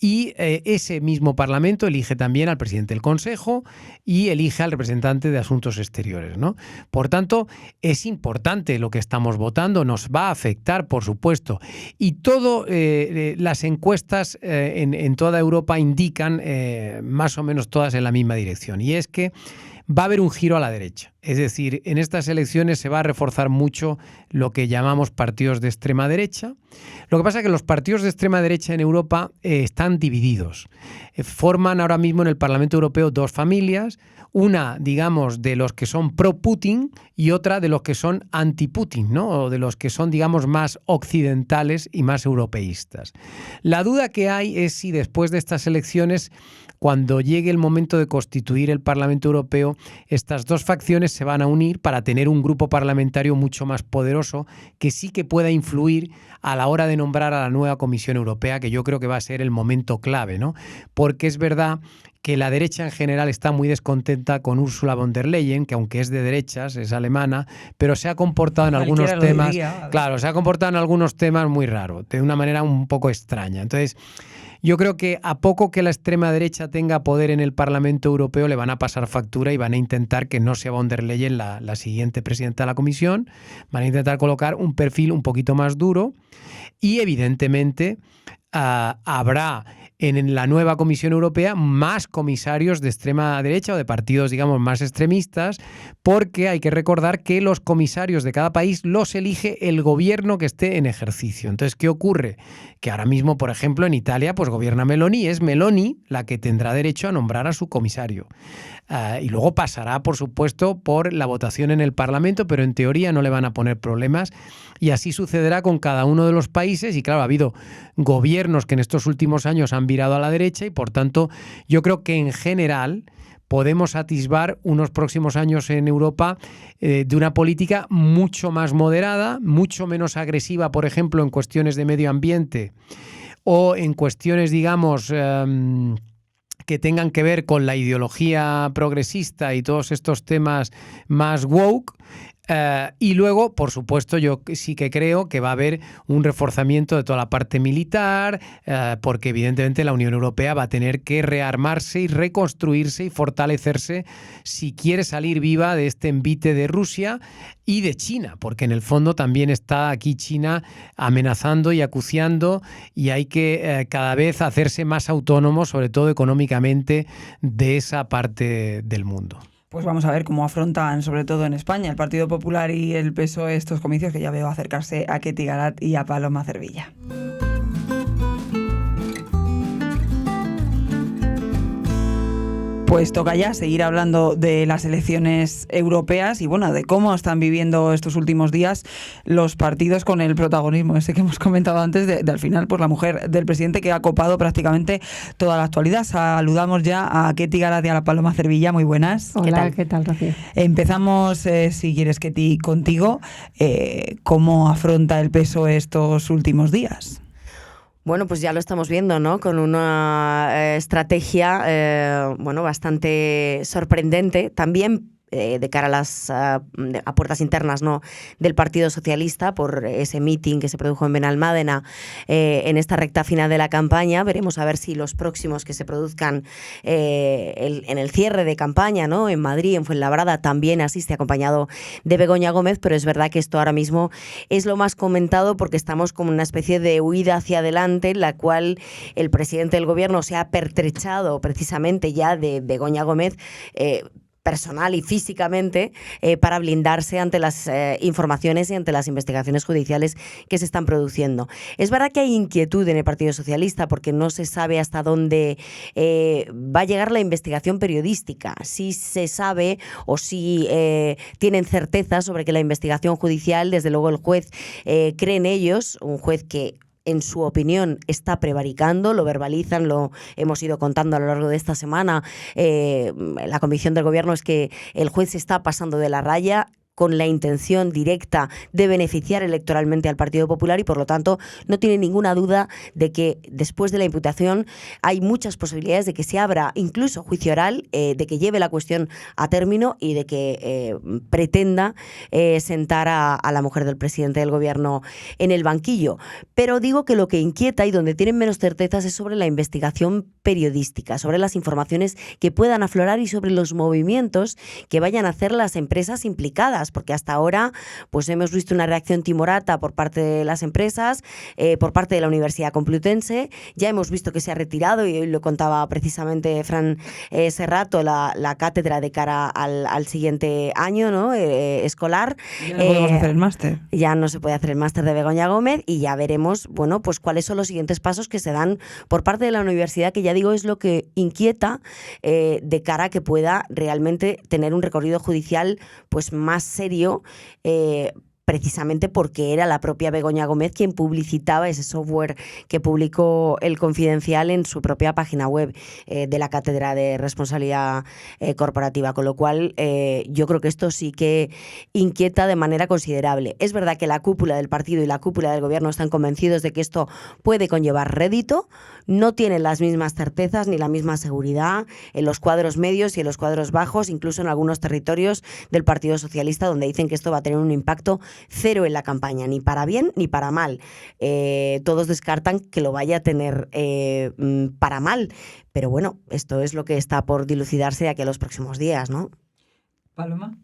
Y ese mismo Parlamento elige también al presidente del Consejo y elige al representante de Asuntos Exteriores, ¿no? Por tanto, es importante lo que estamos votando, nos va a afectar, por supuesto. Y todas las encuestas en toda Europa indican más o menos todas en la misma dirección. Y es que va a haber un giro a la derecha. Es decir, en estas elecciones se va a reforzar mucho lo que llamamos partidos de extrema derecha. Lo que pasa es que los partidos de extrema derecha en Europa están divididos. Forman ahora mismo en el Parlamento Europeo dos familias, una, digamos, de los que son pro-Putin y otra de los que son anti-Putin, ¿no? O de los que son, digamos, más occidentales y más europeístas. La duda que hay es si después de estas elecciones, cuando llegue el momento de constituir el Parlamento Europeo, estas dos facciones se van a unir para tener un grupo parlamentario mucho más poderoso que sí que pueda influir a la hora de nombrar a la nueva Comisión Europea, que yo creo que va a ser el momento clave, ¿no? Porque es verdad que la derecha en general está muy descontenta con Ursula von der Leyen, que aunque es de derechas, es alemana, pero se ha comportado en algunos temas, claro, se ha comportado en algunos temas muy raro, de una manera un poco extraña. Entonces, yo creo que a poco que la extrema derecha tenga poder en el Parlamento Europeo le van a pasar factura y van a intentar que no sea von der Leyen la siguiente presidenta de la Comisión. Van a intentar colocar un perfil un poquito más duro y evidentemente habrá en la nueva Comisión Europea más comisarios de extrema derecha o de partidos, digamos, más extremistas, porque hay que recordar que los comisarios de cada país los elige el gobierno que esté en ejercicio. Entonces, ¿qué ocurre? Que ahora mismo, por ejemplo, en Italia, pues gobierna Meloni, es Meloni la que tendrá derecho a nombrar a su comisario. Y luego pasará, por supuesto, por la votación en el Parlamento, pero en teoría no le van a poner problemas. Y así sucederá con cada uno de los países. Y claro, ha habido gobiernos que en estos últimos años han virado a la derecha y, por tanto, yo creo que en general podemos atisbar unos próximos años en Europa de una política mucho más moderada, mucho menos agresiva, por ejemplo, en cuestiones de medio ambiente o en cuestiones, digamos, que tengan que ver con la ideología progresista y todos estos temas más woke. Y luego, por supuesto, yo sí que creo que va a haber un reforzamiento de toda la parte militar, porque evidentemente la Unión Europea va a tener que rearmarse y reconstruirse y fortalecerse si quiere salir viva de este envite de Rusia y de China, porque en el fondo también está aquí China amenazando y acuciando, y hay que cada vez hacerse más autónomo, sobre todo económicamente, de esa parte del mundo. Pues vamos a ver cómo afrontan, sobre todo en España, el Partido Popular y el PSOE estos comicios, que ya veo acercarse a Ketty Garat y a Paloma Cervilla. Pues toca ya seguir hablando de las elecciones europeas y bueno, de cómo están viviendo estos últimos días los partidos con el protagonismo ese que hemos comentado antes de al final, pues la mujer del presidente que ha copado prácticamente toda la actualidad. Saludamos ya a Ketty Garat y a la Paloma Cervilla. Muy buenas. Hola, ¿qué tal, Rocío? Empezamos, si quieres, Ketty, contigo. ¿Cómo afronta el PSOE estos últimos días? Bueno, pues ya lo estamos viendo, ¿no? Con una estrategia, bastante sorprendente. También de cara a las a puertas internas, ¿no?, del Partido Socialista por ese meeting que se produjo en Benalmádena en esta recta final de la campaña. Veremos a ver si los próximos que se produzcan en el cierre de campaña, ¿no?, en Madrid, en Fuenlabrada, también asiste acompañado de Begoña Gómez, pero es verdad que esto ahora mismo es lo más comentado porque estamos como una especie de huida hacia adelante en la cual el presidente del gobierno se ha pertrechado precisamente ya de Begoña Gómez, personal y físicamente para blindarse ante las informaciones y ante las investigaciones judiciales que se están produciendo. Es verdad que hay inquietud en el Partido Socialista porque no se sabe hasta dónde va a llegar la investigación periodística. Si se sabe o si tienen certeza sobre que la investigación judicial, desde luego el juez cree en ellos, un juez que en su opinión está prevaricando, lo verbalizan, lo hemos ido contando a lo largo de esta semana. La convicción del gobierno es que el juez se está pasando de la raya con la intención directa de beneficiar electoralmente al Partido Popular y, por lo tanto, no tiene ninguna duda de que después de la imputación hay muchas posibilidades de que se abra incluso juicio oral, de que lleve la cuestión a término y de que pretenda sentar a la mujer del presidente del gobierno en el banquillo. Pero digo que lo que inquieta y donde tienen menos certezas es sobre la investigación periodística, sobre las informaciones que puedan aflorar y sobre los movimientos que vayan a hacer las empresas implicadas, porque hasta ahora pues hemos visto una reacción timorata por parte de las empresas, por parte de la Universidad Complutense. Ya hemos visto que se ha retirado, y hoy lo contaba precisamente Fran Serrato, la cátedra de cara al siguiente año, ¿no? Escolar. Ya no podemos hacer el máster. Ya no se puede hacer el máster de Begoña Gómez y ya veremos, bueno, pues cuáles son los siguientes pasos que se dan por parte de la universidad, que ya digo es lo que inquieta de cara a que pueda realmente tener un recorrido judicial pues más serio, precisamente porque era la propia Begoña Gómez quien publicitaba ese software que publicó El Confidencial en su propia página web de la Cátedra de Responsabilidad Corporativa, con lo cual yo creo que esto sí que inquieta de manera considerable. Es verdad que la cúpula del partido y la cúpula del gobierno están convencidos de que esto puede conllevar rédito, no tienen las mismas certezas ni la misma seguridad en los cuadros medios y en los cuadros bajos, incluso en algunos territorios del Partido Socialista, donde dicen que esto va a tener un impacto cero en la campaña, ni para bien ni para mal. Todos descartan que lo vaya a tener para mal, pero bueno, esto es lo que está por dilucidarse de aquí a los próximos días, ¿no? Paloma.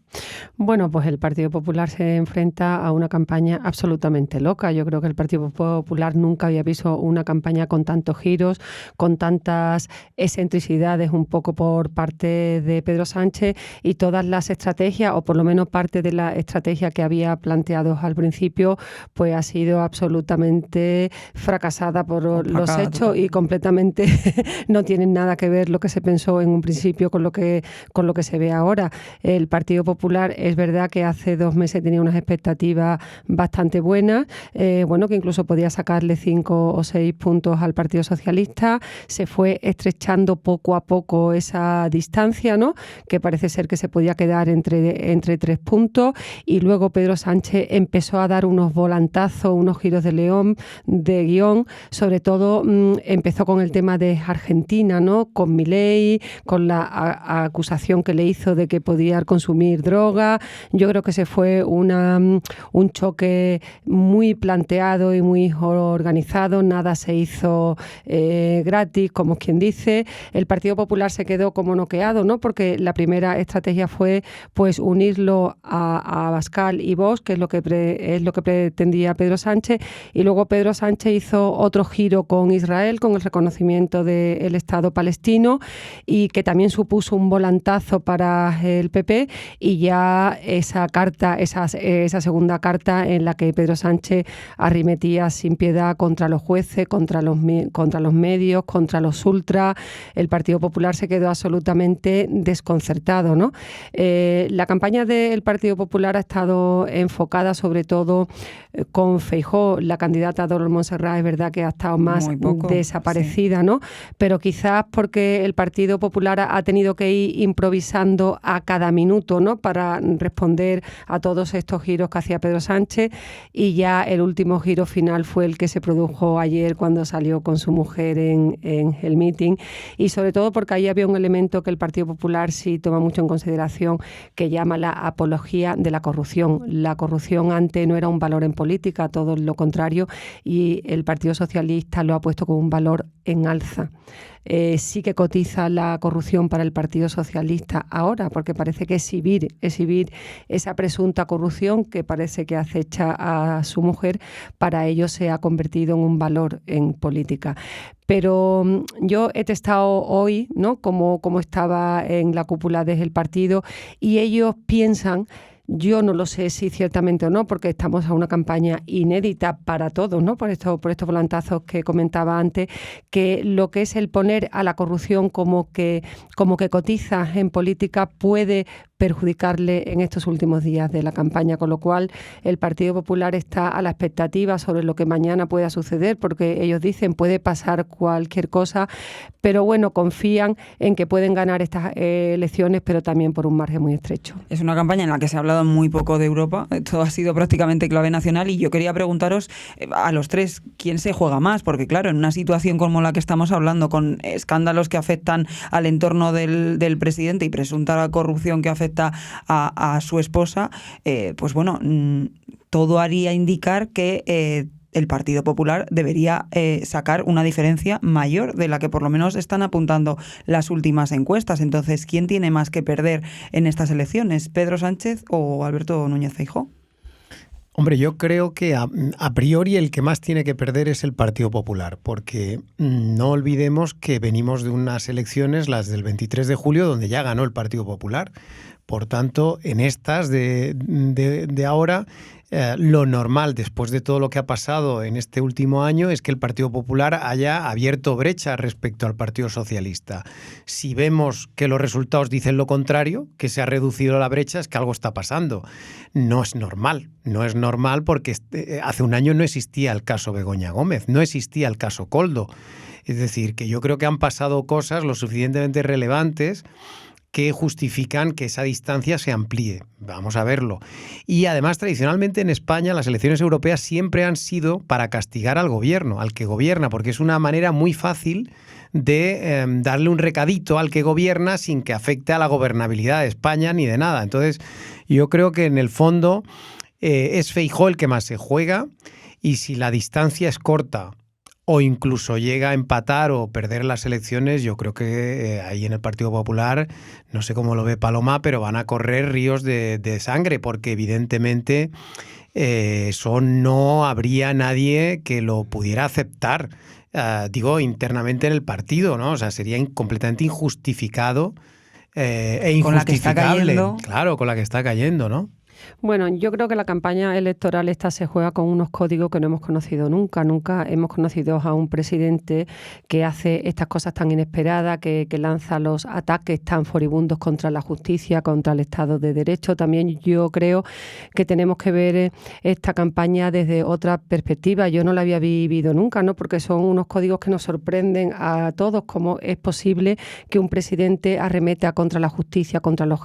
Bueno, pues el Partido Popular se enfrenta a una campaña absolutamente loca. Yo creo que el Partido Popular nunca había visto una campaña con tantos giros, con tantas excentricidades un poco por parte de Pedro Sánchez, y todas las estrategias, o por lo menos parte de la estrategia que había planteado al principio, pues ha sido absolutamente fracasada por los hechos y completamente no tienen nada que ver lo que se pensó en un principio con lo que se ve ahora. El Partido Popular es verdad que hace 2 meses tenía unas expectativas bastante buenas, bueno, que incluso podía sacarle 5 o 6 puntos al Partido Socialista. Se fue estrechando poco a poco esa distancia, ¿no? Que parece ser que se podía quedar entre 3 puntos, y luego Pedro Sánchez empezó a dar unos volantazos, unos giros de guión, sobre todo empezó con el tema de Argentina, ¿no? Con Milei, con la acusación que le hizo de que podía consumir droga. Yo creo que se fue un choque muy planteado y muy organizado. Nada se hizo gratis, como quien dice. El Partido Popular se quedó como noqueado, ¿no? Porque la primera estrategia fue pues unirlo a Abascal y Vox, que es lo que pretendía Pedro Sánchez, y luego Pedro Sánchez hizo otro giro con Israel, con el reconocimiento del Estado palestino, y que también supuso un volantazo para el PP, y ya esa segunda carta en la que Pedro Sánchez arremetía sin piedad contra los jueces, contra los medios, contra los ultras. El Partido Popular se quedó absolutamente desconcertado, ¿no? La campaña del Partido Popular ha estado enfocada sobre todo con Feijóo. La candidata Dolors Montserrat es verdad que ha estado más desaparecida, sí, ¿no? Pero quizás porque el Partido Popular ha tenido que ir improvisando a cada minuto, ¿no? Para responder a todos estos giros que hacía Pedro Sánchez, y ya el último giro final fue el que se produjo ayer cuando salió con su mujer en el meeting, y sobre todo porque ahí había un elemento que el Partido Popular sí toma mucho en consideración, que llama la apología de la corrupción. La corrupción antes no era un valor en política, todo lo contrario, y el Partido Socialista lo ha puesto como un valor en alza. sí que cotiza la corrupción para el Partido Socialista ahora, porque parece que exhibir esa presunta corrupción que parece que acecha a su mujer, para ellos se ha convertido en un valor en política. Pero yo he testado hoy, ¿no?, como estaba en la cúpula del partido, y ellos piensan, yo no lo sé si ciertamente o no, porque estamos a una campaña inédita para todos, ¿no?, por estos volantazos que comentaba antes, que lo que es el poner a la corrupción como que cotiza en política puede perjudicarle en estos últimos días de la campaña, con lo cual el Partido Popular está a la expectativa sobre lo que mañana pueda suceder, porque ellos dicen puede pasar cualquier cosa, pero bueno, confían en que pueden ganar estas elecciones, pero también por un margen muy estrecho. Es una campaña en la que se ha hablado muy poco de Europa, todo ha sido prácticamente clave nacional, y yo quería preguntaros a los tres, ¿quién se juega más? Porque claro, en una situación como la que estamos hablando, con escándalos que afectan al entorno del presidente y presunta corrupción que afecta a su esposa, pues bueno, todo haría indicar que el Partido Popular debería sacar una diferencia mayor de la que por lo menos están apuntando las últimas encuestas. Entonces, ¿quién tiene más que perder en estas elecciones? ¿Pedro Sánchez o Alberto Núñez Feijóo? Hombre, yo creo que a priori el que más tiene que perder es el Partido Popular, porque no olvidemos que venimos de unas elecciones, las del 23 de julio, donde ya ganó el Partido Popular. Por tanto, en estas de ahora, lo normal, después de todo lo que ha pasado en este último año, es que el Partido Popular haya abierto brecha respecto al Partido Socialista. Si vemos que los resultados dicen lo contrario, que se ha reducido la brecha, es que algo está pasando. No es normal porque hace un año no existía el caso Begoña Gómez, no existía el caso Koldo. Es decir, que yo creo que han pasado cosas lo suficientemente relevantes que justifican que esa distancia se amplíe. Vamos a verlo. Y además, tradicionalmente en España, las elecciones europeas siempre han sido para castigar al gobierno, al que gobierna, porque es una manera muy fácil de darle un recadito al que gobierna sin que afecte a la gobernabilidad de España ni de nada. Entonces, yo creo que en el fondo es Feijóo el que más se juega, y si la distancia es corta o incluso llega a empatar o perder las elecciones, yo creo que ahí en el Partido Popular, no sé cómo lo ve Paloma, pero van a correr ríos de sangre, porque evidentemente eso no habría nadie que lo pudiera aceptar, digo, internamente en el partido, ¿no? O sea, sería completamente injustificado e injustificable. Con la que está cayendo. Claro, con la que está cayendo, ¿no? Bueno, yo creo que la campaña electoral esta se juega con unos códigos que no hemos conocido nunca. Nunca hemos conocido a un presidente que hace estas cosas tan inesperadas, que lanza los ataques tan furibundos contra la justicia, contra el Estado de Derecho. También yo creo que tenemos que ver esta campaña desde otra perspectiva. Yo no la había vivido nunca, ¿no? Porque son unos códigos que nos sorprenden a todos. ¿Cómo es posible que un presidente arremeta contra la justicia, contra los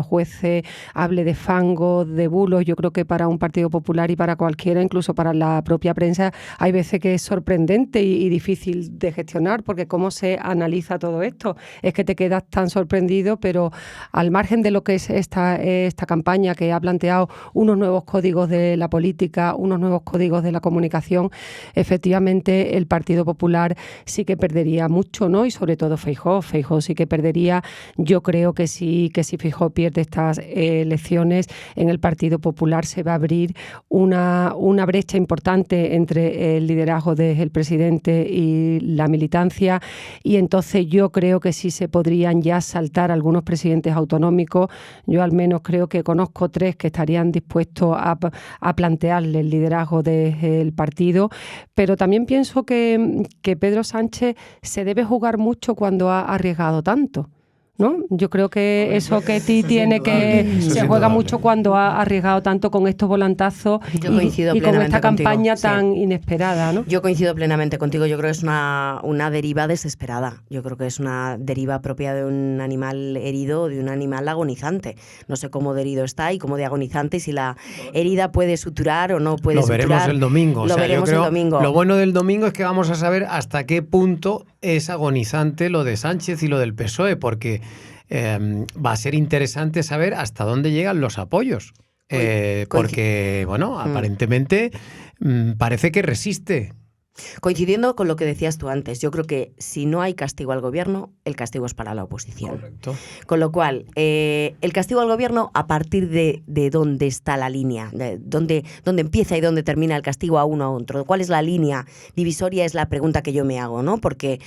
jueces, hable de fango, de bulos? Yo creo que para un Partido Popular y para cualquiera, incluso para la propia prensa, hay veces que es sorprendente y difícil de gestionar, porque cómo se analiza todo esto. Es que te quedas tan sorprendido, pero al margen de lo que es esta campaña, que ha planteado unos nuevos códigos de la política, unos nuevos códigos de la comunicación, efectivamente el Partido Popular sí que perdería mucho, ¿no? Y sobre todo Feijóo. Feijóo sí que perdería. Yo creo que si Feijóo pierde estas elecciones, en el Partido Popular se va a abrir una brecha importante entre el liderazgo del presidente y la militancia, y entonces yo creo que sí se podrían ya saltar algunos presidentes autonómicos. Yo al menos creo que conozco 3 que estarían dispuestos a plantearle el liderazgo del partido, pero también pienso que Pedro Sánchez se debe jugar mucho cuando ha arriesgado tanto, ¿no? Yo creo que eso que tiene que se juega mucho cuando ha arriesgado tanto con estos volantazos y con esta campaña tan inesperada, ¿no? Yo coincido plenamente contigo. Yo creo que es una deriva desesperada. Yo creo que es una deriva propia de un animal herido o de un animal agonizante. No sé cómo de herido está y cómo de agonizante, y si la herida puede suturar o no puede suturar. Lo veremos el domingo. Lo veremos el domingo. Lo bueno del domingo es que vamos a saber hasta qué punto es agonizante lo de Sánchez y lo del PSOE, porque va a ser interesante saber hasta dónde llegan los apoyos. Porque, bueno, aparentemente parece que resiste. Coincidiendo con lo que decías tú antes, yo creo que si no hay castigo al gobierno, el castigo es para la oposición. Correcto. Con lo cual, el castigo al gobierno, a partir de dónde está la línea, de dónde empieza y dónde termina el castigo a uno a otro, cuál es la línea divisoria, es la pregunta que yo me hago, ¿no? Porque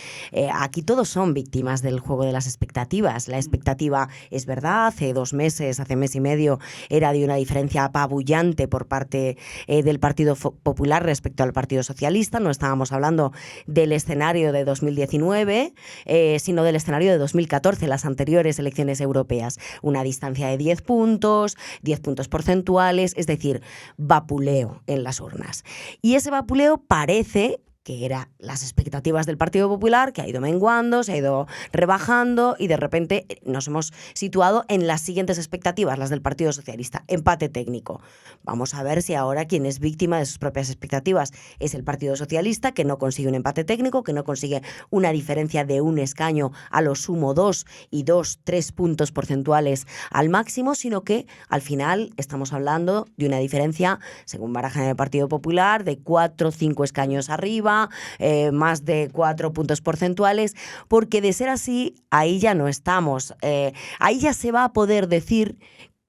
aquí todos son víctimas del juego de las expectativas. La expectativa es verdad, hace 2 meses, hace mes y medio, era de una diferencia apabullante por parte del Partido Popular respecto al Partido Socialista. No estábamos hablando del escenario de 2019, sino del escenario de 2014, las anteriores elecciones europeas. Una distancia de 10 puntos porcentuales, es decir, vapuleo en las urnas. Y ese vapuleo parece que eran las expectativas del Partido Popular, que ha ido menguando, se ha ido rebajando y de repente nos hemos situado en las siguientes expectativas, las del Partido Socialista, empate técnico. Vamos a ver si ahora quien es víctima de sus propias expectativas es el Partido Socialista, que no consigue un empate técnico, que no consigue una diferencia de 1 escaño a lo sumo 2 y 3 puntos porcentuales al máximo, sino que al final estamos hablando de una diferencia, según barajan en el Partido Popular, de 4 o 5 escaños arriba, más de 4 puntos porcentuales, porque de ser así, ahí ya no estamos. Ahí ya se va a poder decir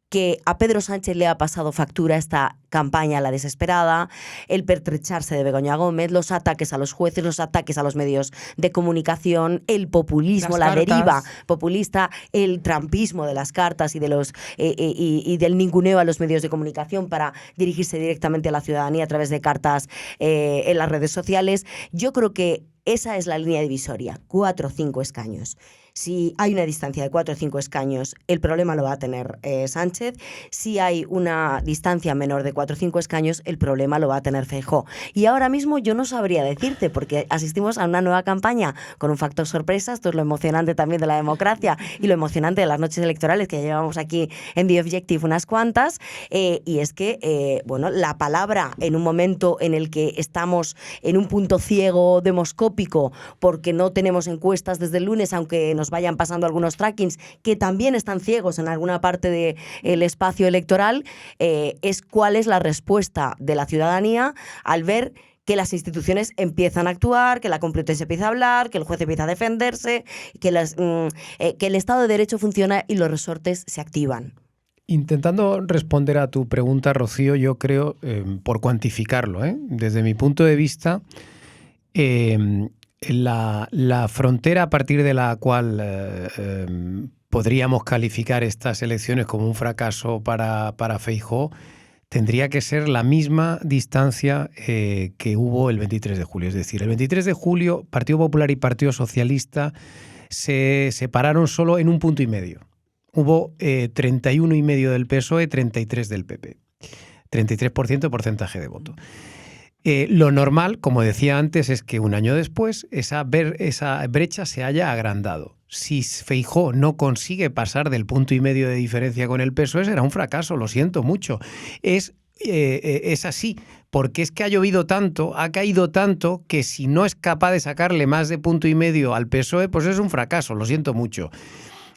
que a Pedro Sánchez le ha pasado factura esta campaña a la desesperada, el pertrecharse de Begoña Gómez, los ataques a los jueces, los ataques a los medios de comunicación, el populismo, la deriva populista, el trampismo de las cartas y de los y del ninguneo a los medios de comunicación para dirigirse directamente a la ciudadanía a través de cartas en las redes sociales. Yo creo que esa es la línea divisoria, 4 o 5 escaños. Si hay una distancia de 4 o 5 escaños, el problema lo va a tener Sánchez. Si hay una distancia menor de 4 o 5 escaños, el problema lo va a tener Feijóo. Y ahora mismo yo no sabría decirte, porque asistimos a una nueva campaña con un factor sorpresa. Esto es lo emocionante también de la democracia y lo emocionante de las noches electorales, que ya llevamos aquí en The Objective unas cuantas. Y es que, bueno, la palabra en un momento en el que estamos en un punto ciego demoscópico, porque no tenemos encuestas desde el lunes, aunque nos vayan pasando algunos trackings que también están ciegos en alguna parte del espacio electoral, es cuál es la respuesta de la ciudadanía al ver que las instituciones empiezan a actuar, que la Complutense empieza a hablar, que el juez empieza a defenderse, que el Estado de Derecho funciona y los resortes se activan. Intentando responder a tu pregunta, Rocío, yo creo, por cuantificarlo, desde mi punto de vista, la frontera a partir de la cual podríamos calificar estas elecciones como un fracaso para Feijóo tendría que ser la misma distancia que hubo el 23 de julio. Es decir, el 23 de julio Partido Popular y Partido Socialista se separaron solo en 1,5 puntos. Hubo 31,5 del PSOE, 33 del PP. 33% de porcentaje de voto. Lo normal, como decía antes, es que un año después esa brecha se haya agrandado. Si Feijóo no consigue pasar del 1,5 puntos de diferencia con el PSOE, será un fracaso, lo siento mucho. Es así, porque es que ha llovido tanto, ha caído tanto, que si no es capaz de sacarle más de 1,5 puntos al PSOE, pues es un fracaso, lo siento mucho.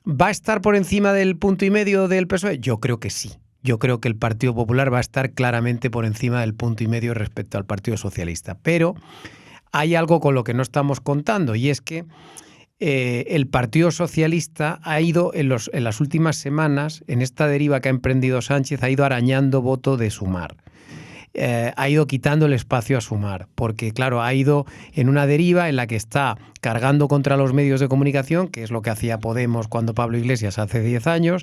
¿Va a estar por encima del 1,5 puntos del PSOE? Yo creo que sí. Yo creo que el Partido Popular va a estar claramente por encima del 1,5 puntos respecto al Partido Socialista. Pero hay algo con lo que no estamos contando, y es que el Partido Socialista ha ido en las últimas semanas, en esta deriva que ha emprendido Sánchez, ha ido arañando voto de Sumar. Ha ido quitando el espacio a Sumar, porque claro, ha ido en una deriva en la que está cargando contra los medios de comunicación, que es lo que hacía Podemos cuando Pablo Iglesias hace 10 años,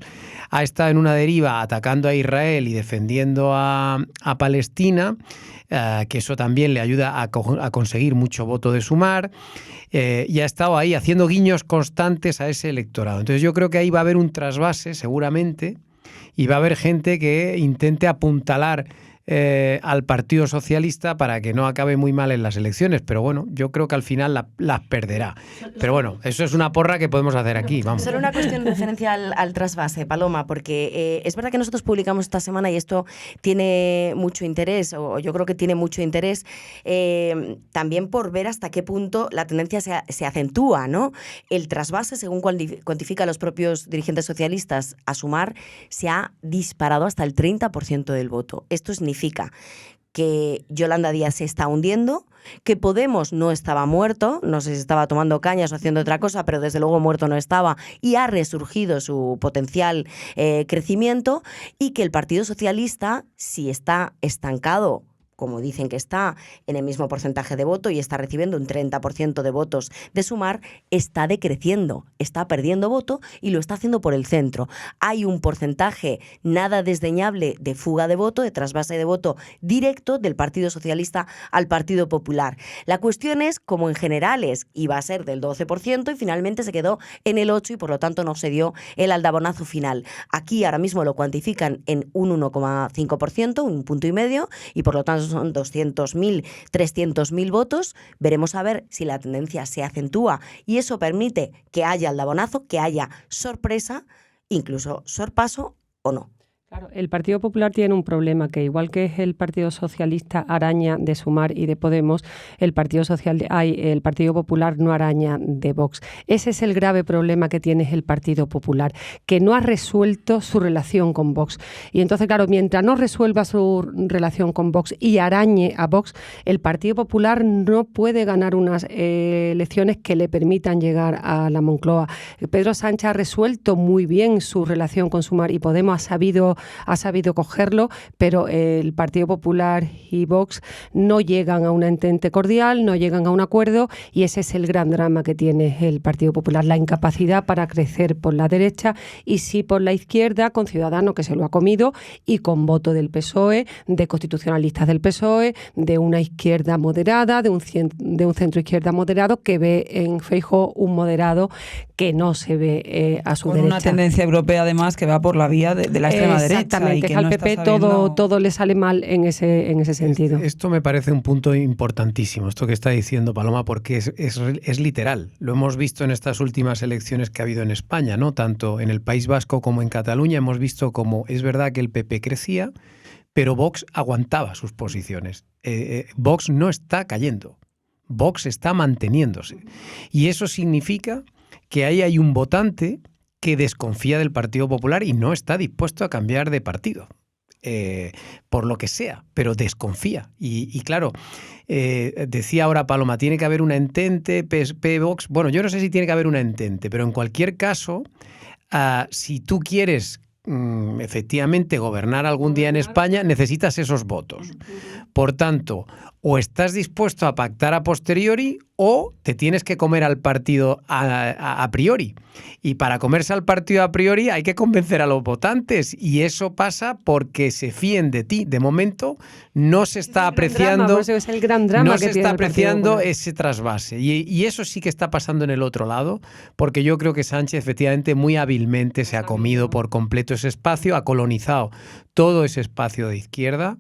ha estado en una deriva atacando a Israel y defendiendo a Palestina, que eso también le ayuda a conseguir mucho voto de Sumar, y ha estado ahí haciendo guiños constantes a ese electorado. Entonces yo creo que ahí va a haber un trasvase seguramente, y va a haber gente que intente apuntalar al Partido Socialista para que no acabe muy mal en las elecciones, pero bueno, yo creo que al final las perderá. Pero bueno, eso es una porra que podemos hacer aquí, vamos. Solo una cuestión de referencia al trasvase, Paloma, porque es verdad que nosotros publicamos esta semana y esto tiene mucho interés, o yo creo que tiene mucho interés, también por ver hasta qué punto la tendencia se acentúa, ¿no? El trasvase, según cuantifican los propios dirigentes socialistas, a Sumar, se ha disparado hasta el 30% del voto. Esto significa que Yolanda Díaz se está hundiendo, que Podemos no estaba muerto, no sé si estaba tomando cañas o haciendo otra cosa, pero desde luego muerto no estaba, y ha resurgido su potencial crecimiento, y que el Partido Socialista, si está estancado, como dicen que está, en el mismo porcentaje de voto y está recibiendo un 30% de votos de Sumar, está decreciendo, está perdiendo voto y lo está haciendo por el centro. Hay un porcentaje nada desdeñable de fuga de voto, de trasvase de voto directo del Partido Socialista al Partido Popular. La cuestión es, como en generales iba a ser del 12% y finalmente se quedó en el 8% y por lo tanto no se dio el aldabonazo final. Aquí ahora mismo lo cuantifican en un 1,5%, un punto y medio, y por lo tanto son 200.000, 300.000 votos. Veremos a ver si la tendencia se acentúa y eso permite que haya aldabonazo, que haya sorpresa, incluso sorpaso o no. Claro, el Partido Popular tiene un problema que, igual que es el Partido Socialista araña de Sumar y de Podemos, el Partido Popular no araña de Vox. Ese es el grave problema que tiene el Partido Popular, que no ha resuelto su relación con Vox. Y entonces, claro, mientras no resuelva su relación con Vox y arañe a Vox, el Partido Popular no puede ganar unas elecciones que le permitan llegar a la Moncloa. Pedro Sánchez ha resuelto muy bien su relación con Sumar y Podemos, ha sabido cogerlo, pero el Partido Popular y Vox no llegan a un entente cordial, no llegan a un acuerdo, y ese es el gran drama que tiene el Partido Popular, la incapacidad para crecer por la derecha y sí por la izquierda, con Ciudadanos, que se lo ha comido, y con voto del PSOE, de constitucionalistas del PSOE, de una izquierda moderada, de un centro izquierda moderado, que ve en Feijóo un moderado que no se ve a su con derecha. Una tendencia europea, además, que va por la vía de la extrema derecha. Exactamente, que al no PP está sabiendo... todo le sale mal en ese sentido. Esto me parece un punto importantísimo, esto que está diciendo Paloma, porque es literal. Lo hemos visto en estas últimas elecciones que ha habido en España, ¿no? Tanto en el País Vasco como en Cataluña hemos visto cómo es verdad que el PP crecía, pero Vox aguantaba sus posiciones. Vox no está cayendo, Vox está manteniéndose. Y eso significa que ahí hay un votante que desconfía del Partido Popular y no está dispuesto a cambiar de partido, por lo que sea, pero desconfía. Y claro, decía ahora Paloma, tiene que haber una entente, PSP, Vox. Bueno, yo no sé si tiene que haber una entente, pero en cualquier caso, si tú quieres efectivamente gobernar algún día en España, necesitas esos votos. Por tanto, o estás dispuesto a pactar a posteriori o te tienes que comer al partido a priori. Y para comerse al partido a priori hay que convencer a los votantes y eso pasa porque se fíen de ti. De momento no se está apreciando, es el gran drama no que se tiene está el Partido apreciando Popular. ese trasvase. Y eso sí que está pasando en el otro lado, porque yo creo que Sánchez efectivamente muy hábilmente se ha comido por completo ese espacio, ha colonizado todo ese espacio de izquierda.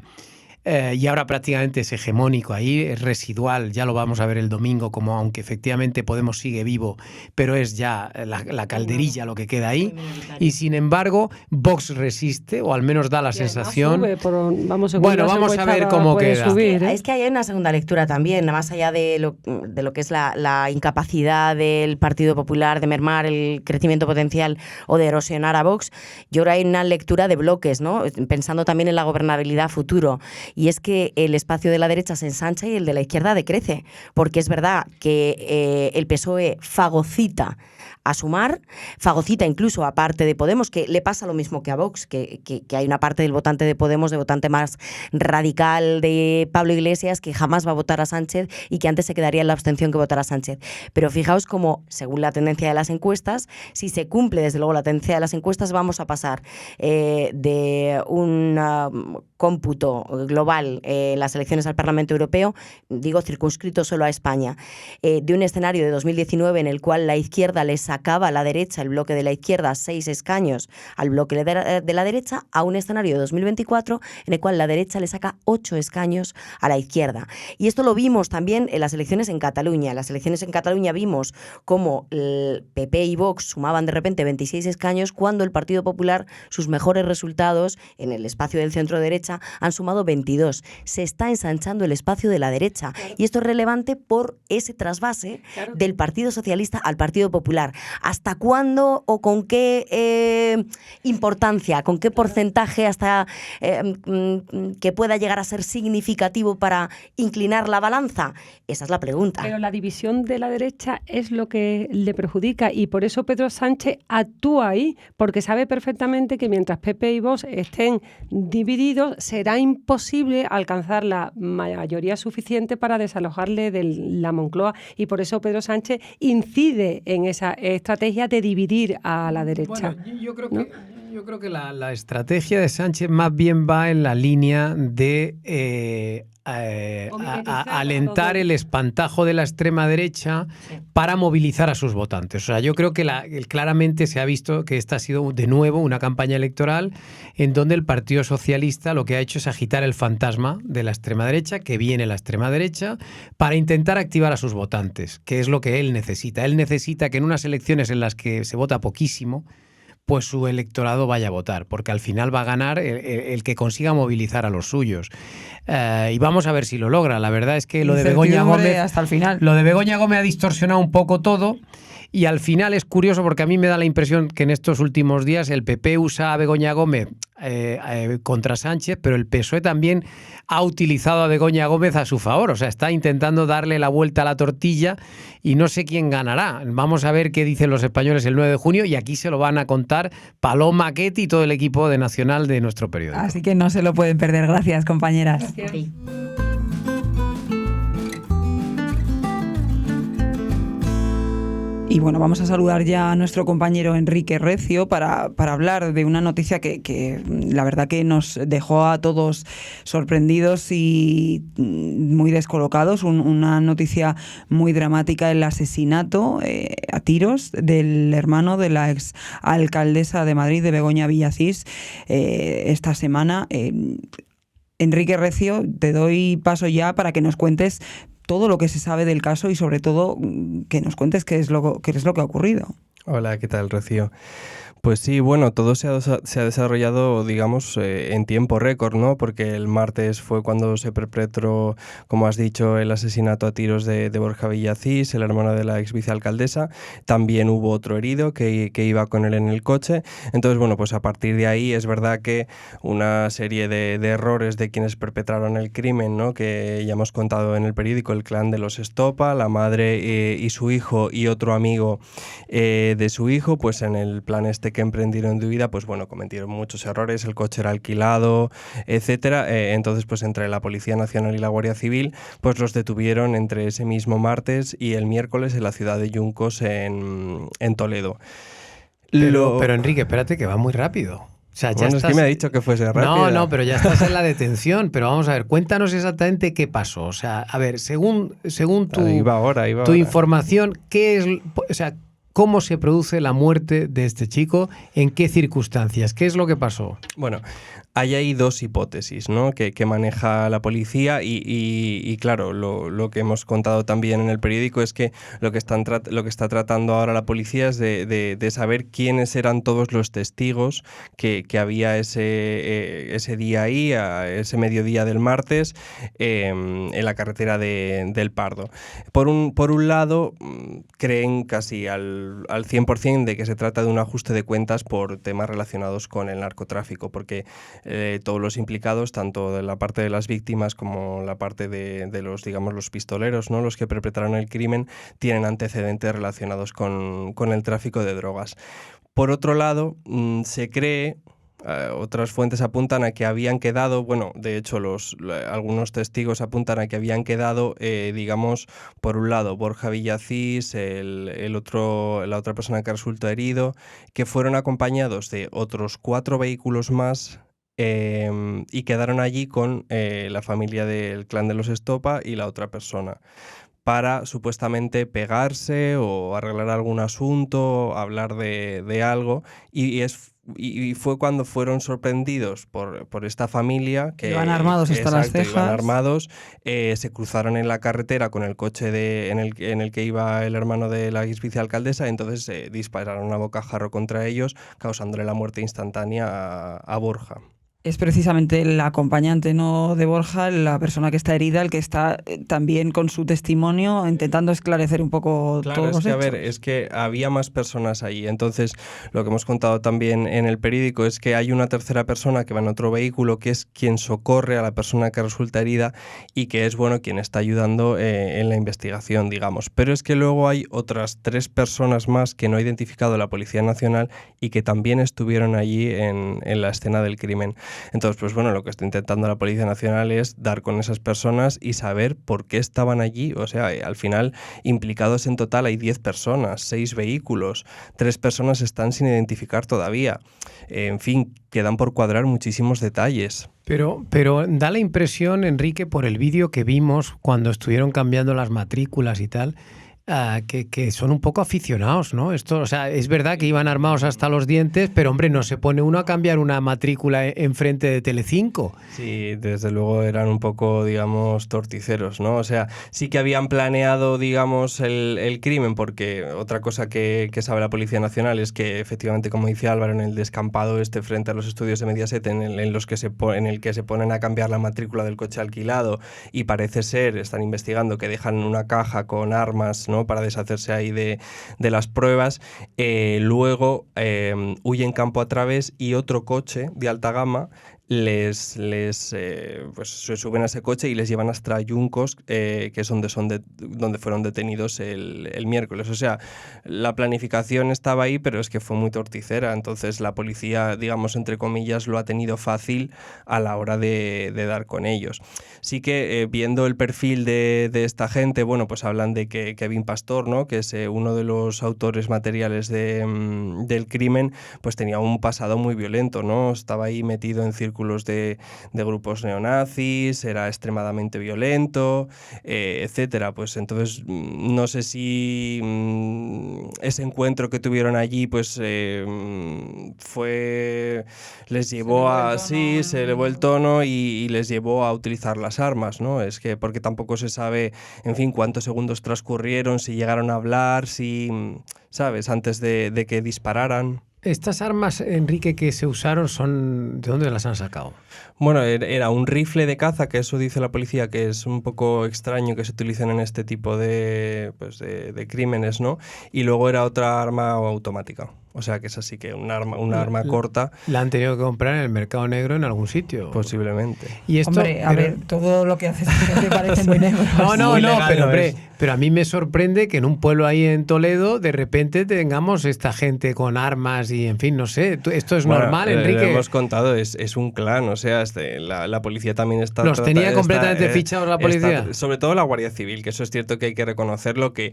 Y ahora prácticamente es hegemónico ahí, es residual, ya lo vamos a ver el domingo, como aunque efectivamente Podemos sigue vivo, pero es ya la calderilla lo que queda ahí. Y sin embargo, Vox resiste, o al menos da la sensación. Bueno, vamos a ver cómo queda. Subir, ¿eh? Es que hay una segunda lectura también, más allá de lo que es la incapacidad del Partido Popular de mermar el crecimiento potencial o de erosionar a Vox. Yo creo que hay una lectura de bloques, ¿no? Pensando también en la gobernabilidad futuro. Y es que el espacio de la derecha se ensancha y el de la izquierda decrece, porque es verdad que el PSOE fagocita a Sumar, fagocita incluso a parte de Podemos, que le pasa lo mismo que a Vox, que hay una parte del votante de Podemos, de votante más radical de Pablo Iglesias, que jamás va a votar a Sánchez y que antes se quedaría en la abstención que votar a Sánchez. Pero fijaos cómo, según la tendencia de las encuestas, si se cumple desde luego la tendencia de las encuestas, vamos a pasar de un cómputo global en las elecciones al Parlamento Europeo, digo circunscrito solo a España, de un escenario de 2019 en el cual la izquierda le sacaba a la derecha, el bloque de la izquierda, 6 escaños al bloque de la derecha, a un escenario de 2024 en el cual la derecha le saca 8 escaños a la izquierda. Y esto lo vimos también en las elecciones en Cataluña. En las elecciones en Cataluña vimos cómo el PP y Vox sumaban de repente 26 escaños cuando el Partido Popular, sus mejores resultados en el espacio del centro-derecha, han sumado 27 2022. Se está ensanchando el espacio de la derecha. Claro. Y esto es relevante por ese trasvase Claro. del Partido Socialista al Partido Popular. ¿Hasta cuándo o con qué importancia, con qué porcentaje hasta que pueda llegar a ser significativo para inclinar la balanza? Esa es la pregunta. Pero la división de la derecha es lo que le perjudica y por eso Pedro Sánchez actúa ahí, porque sabe perfectamente que mientras PP y Vox estén divididos será imposible alcanzar la mayoría suficiente para desalojarle de la Moncloa, y por eso Pedro Sánchez incide en esa estrategia de dividir a la derecha. Bueno, yo creo ¿no? que Yo creo que la estrategia de Sánchez más bien va en la línea de alentar el espantajo de la extrema derecha para movilizar a sus votantes. O sea, yo creo que claramente se ha visto que esta ha sido de nuevo una campaña electoral en donde el Partido Socialista lo que ha hecho es agitar el fantasma de la extrema derecha, que viene la extrema derecha, para intentar activar a sus votantes, que es lo que él necesita. Él necesita que en unas elecciones en las que se vota poquísimo, pues su electorado vaya a votar, porque al final va a ganar el que consiga movilizar a los suyos. Y vamos a ver si lo logra. La verdad es que lo de Begoña Gómez hasta el final. Lo de Begoña Gómez ha distorsionado un poco todo. Y al final es curioso porque a mí me da la impresión que en estos últimos días el PP usa a Begoña Gómez contra Sánchez, pero el PSOE también ha utilizado a Begoña Gómez a su favor. O sea, está intentando darle la vuelta a la tortilla y no sé quién ganará. Vamos a ver qué dicen los españoles el 9 de junio y aquí se lo van a contar Paloma Ketty y todo el equipo de Nacional de nuestro periódico. Así que no se lo pueden perder. Gracias, compañeras. Gracias. Y bueno, vamos a saludar ya a nuestro compañero Enrique Recio para hablar de una noticia que la verdad que nos dejó a todos sorprendidos y muy descolocados. Una noticia muy dramática, el asesinato a tiros del hermano de la ex alcaldesa de Madrid, de Begoña Villacís, esta semana. Enrique Recio, te doy paso ya para que nos cuentes todo lo que se sabe del caso y sobre todo que nos cuentes qué es lo que ha ocurrido. Hola, ¿qué tal, Rocío? Pues sí, bueno, todo se ha desarrollado, digamos, en tiempo récord, ¿no? Porque el martes fue cuando se perpetró, como has dicho, el asesinato a tiros de Borja Villacís, el hermano de la ex vicealcaldesa. También hubo otro herido que iba con él en el coche. Entonces, bueno, pues a partir de ahí es verdad que una serie de errores de quienes perpetraron el crimen, ¿no? Que ya hemos contado en el periódico, el clan de los Estopa, la madre y su hijo y otro amigo de su hijo, pues en el plan que emprendieron de vida, pues bueno, cometieron muchos errores, el coche era alquilado, etcétera. Entonces, pues entre la Policía Nacional y la Guardia Civil, pues los detuvieron entre ese mismo martes y el miércoles en la ciudad de Yuncos, en Toledo. Pero Enrique, espérate que va muy rápido. O sea, ya bueno, estás... es que me ha dicho que fuese rápido. No, pero ya estás en la detención. Pero vamos a ver, cuéntanos exactamente qué pasó. O sea, a ver, según tu información, ¿qué es, o sea, cómo se produce la muerte de este chico? ¿En qué circunstancias? ¿Qué es lo que pasó? Bueno, hay dos hipótesis, ¿no? que maneja la policía y claro, lo que hemos contado también en el periódico es que lo que está tratando ahora la policía es de saber quiénes eran todos los testigos que había ese día ahí, ese mediodía del martes, en la carretera del Pardo. Por un lado, creen casi al 100% de que se trata de un ajuste de cuentas por temas relacionados con el narcotráfico, porque todos los implicados, tanto de la parte de las víctimas como la parte de los, digamos, los pistoleros, ¿no? Los que perpetraron el crimen, tienen antecedentes relacionados con el tráfico de drogas. Por otro lado, se cree... otras fuentes apuntan a que habían quedado, bueno, de hecho algunos testigos apuntan a que habían quedado, digamos, por un lado Borja Villacís, la otra persona que resultó herido, que fueron acompañados de otros 4 vehículos más y quedaron allí con la familia del clan de los Estopa y la otra persona, para supuestamente pegarse o arreglar algún asunto, hablar de algo, y fue cuando fueron sorprendidos por esta familia que iban armados hasta las cejas. Iban armados, se cruzaron en la carretera con el coche en el que iba el hermano de la ex vicealcaldesa, entonces dispararon a bocajarro contra ellos, causándole la muerte instantánea a Borja. Es precisamente el acompañante, ¿no?, de Borja, la persona que está herida, el que está también con su testimonio intentando esclarecer un poco Claro, todos los a hechos. ver, es que había más personas allí. Entonces, lo que hemos contado también en el periódico es que hay una tercera persona que va en otro vehículo, que es quien socorre a la persona que resulta herida y que es, bueno, quien está ayudando en la investigación, digamos. Pero es que luego hay otras 3 personas más que no ha identificado la Policía Nacional y que también estuvieron allí en la escena del crimen. Entonces, pues bueno, lo que está intentando la Policía Nacional es dar con esas personas y saber por qué estaban allí. O sea, al final, implicados en total hay 10 personas, 6 vehículos, 3 personas están sin identificar todavía. En fin, quedan por cuadrar muchísimos detalles. Pero da la impresión, Enrique, por el vídeo que vimos cuando estuvieron cambiando las matrículas y tal, que son un poco aficionados, ¿no? Esto, o sea, es verdad que iban armados hasta los dientes, pero hombre, no se pone uno a cambiar una matrícula enfrente de Telecinco. Sí, desde luego eran un poco, digamos, torticeros, ¿no? O sea, sí que habían planeado, digamos, el crimen, porque otra cosa que sabe la Policía Nacional es que, efectivamente, como dice Álvaro, en el descampado frente a los estudios de Mediaset, en el que se ponen a cambiar la matrícula del coche alquilado, y parece ser, están investigando, que dejan una caja con armas, ¿no?, para deshacerse ahí de las pruebas. Luego huyen campo a través y otro coche de alta gama pues se suben a ese coche y les llevan hasta Yuncos, que es donde fueron detenidos el miércoles. O sea, la planificación estaba ahí, pero es que fue muy torticera. Entonces la policía, digamos, entre comillas, lo ha tenido fácil a la hora de dar con ellos. Sí que viendo el perfil de esta gente, bueno, pues hablan de que Kevin Pastor, ¿no?, que es uno de los autores materiales del crimen, pues tenía un pasado muy violento, ¿no? Estaba ahí metido en círculos de grupos neonazis, era extremadamente violento, etcétera. Pues entonces no sé si ese encuentro que tuvieron allí pues les llevó se elevó el tono y les llevó a utilizar las armas, ¿no? Es que porque tampoco se sabe, en fin, cuántos segundos transcurrieron, si llegaron a hablar, si, ¿sabes?, antes de que dispararan. Estas armas, Enrique, que se usaron, ¿de dónde las han sacado? Bueno, era un rifle de caza, que eso dice la policía, que es un poco extraño que se utilicen en este tipo de crímenes, ¿no? Y luego era otra arma automática. O sea, que es así, que una arma corta. La han tenido que comprar en el mercado negro en algún sitio. Posiblemente. Y esto, hombre, a ver, todo lo que hace esta gente parece muy negro. No, legal, pero a mí me sorprende que en un pueblo ahí en Toledo de repente tengamos esta gente con armas y, en fin, no sé. ¿Esto es normal, Enrique? Lo hemos contado, es un clan, o sea, la policía también está... ¿Los tenía completamente fichados la policía? Sobre todo la Guardia Civil, que eso es cierto que hay que reconocerlo, que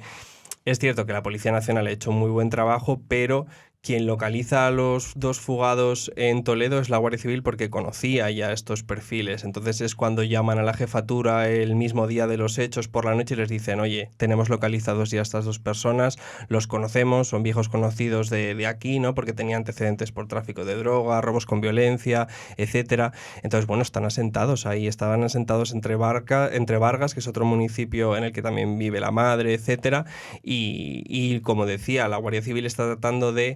es cierto que la Policía Nacional ha hecho muy buen trabajo, pero quien localiza a los 2 fugados en Toledo es la Guardia Civil, porque conocía ya estos perfiles. Entonces es cuando llaman a la jefatura el mismo día de los hechos por la noche y les dicen: oye, tenemos localizados ya estas 2 personas, los conocemos, son viejos conocidos de aquí, ¿no?, porque tenían antecedentes por tráfico de droga, robos con violencia, etcétera. Entonces, bueno, estaban asentados entre Vargas, que es otro municipio en el que también vive la madre, etcétera. Y como decía, la Guardia Civil está tratando de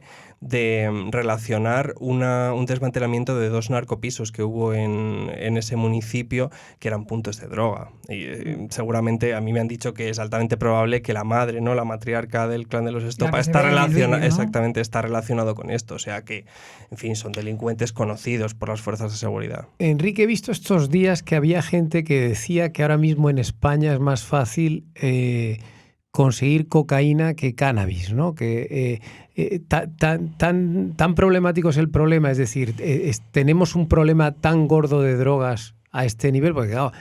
relacionar un desmantelamiento de 2 narcopisos que hubo en ese municipio, que eran puntos de droga. Y seguramente a mí me han dicho que es altamente probable que la madre, ¿no?, la matriarca del clan de los Estopa, está relacionado con esto. O sea que, en fin, son delincuentes conocidos por las fuerzas de seguridad. Enrique, he visto estos días que había gente que decía que ahora mismo en España es más fácil conseguir cocaína que cannabis, ¿no? Que tan problemático es el problema, es decir, tenemos un problema tan gordo de drogas a este nivel, porque claro,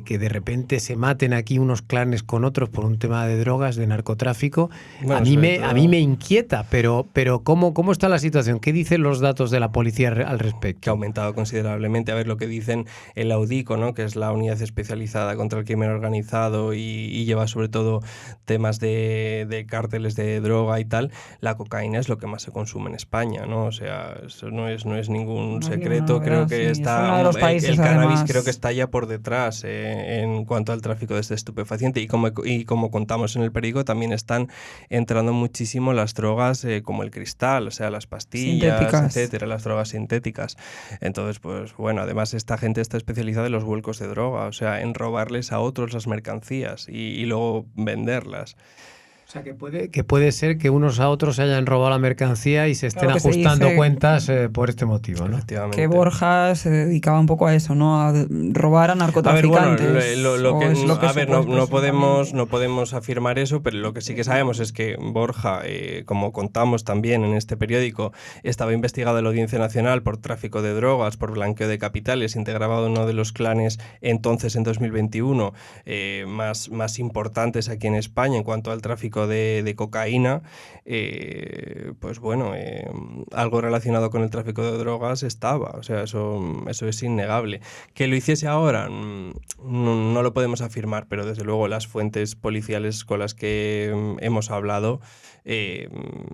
que de repente se maten aquí unos clanes con otros por un tema de drogas, de narcotráfico, bueno, a mí me inquieta, pero ¿cómo está la situación? ¿Qué dicen los datos de la policía al respecto? Que ha aumentado considerablemente. A ver, lo que dicen en la UDICO, ¿no?, que es la unidad especializada contra el crimen organizado y lleva sobre todo temas de cárteles de droga y tal, la cocaína es lo que más se consume en España, ¿no? O sea, eso no es ningún secreto. Creo que está... el cannabis creo que está ya por detrás. en cuanto al tráfico de este estupefaciente. Y como contamos en el periódico, también están entrando muchísimo las drogas como el cristal, o sea, las pastillas, sintéticas, etcétera, las drogas sintéticas. Entonces, pues bueno, además esta gente está especializada en los vuelcos de droga, o sea, en robarles a otros las mercancías y luego venderlas. O sea, que puede ser que unos a otros se hayan robado la mercancía y se estén Claro que se ajustando dice cuentas por este motivo, ¿no? Efectivamente. que Borja se dedicaba un poco a eso, ¿no? A robar a narcotraficantes. No podemos afirmar eso, pero lo que sí que sabemos es que Borja, como contamos también en este periódico, estaba investigado en la Audiencia Nacional por tráfico de drogas, por blanqueo de capitales, integraba uno de los clanes entonces en 2021 más importantes aquí en España en cuanto al tráfico de cocaína. Pues bueno, algo relacionado con el tráfico de drogas estaba, o sea, eso es innegable. Que lo hiciese ahora, no lo podemos afirmar, pero desde luego las fuentes policiales con las que hemos hablado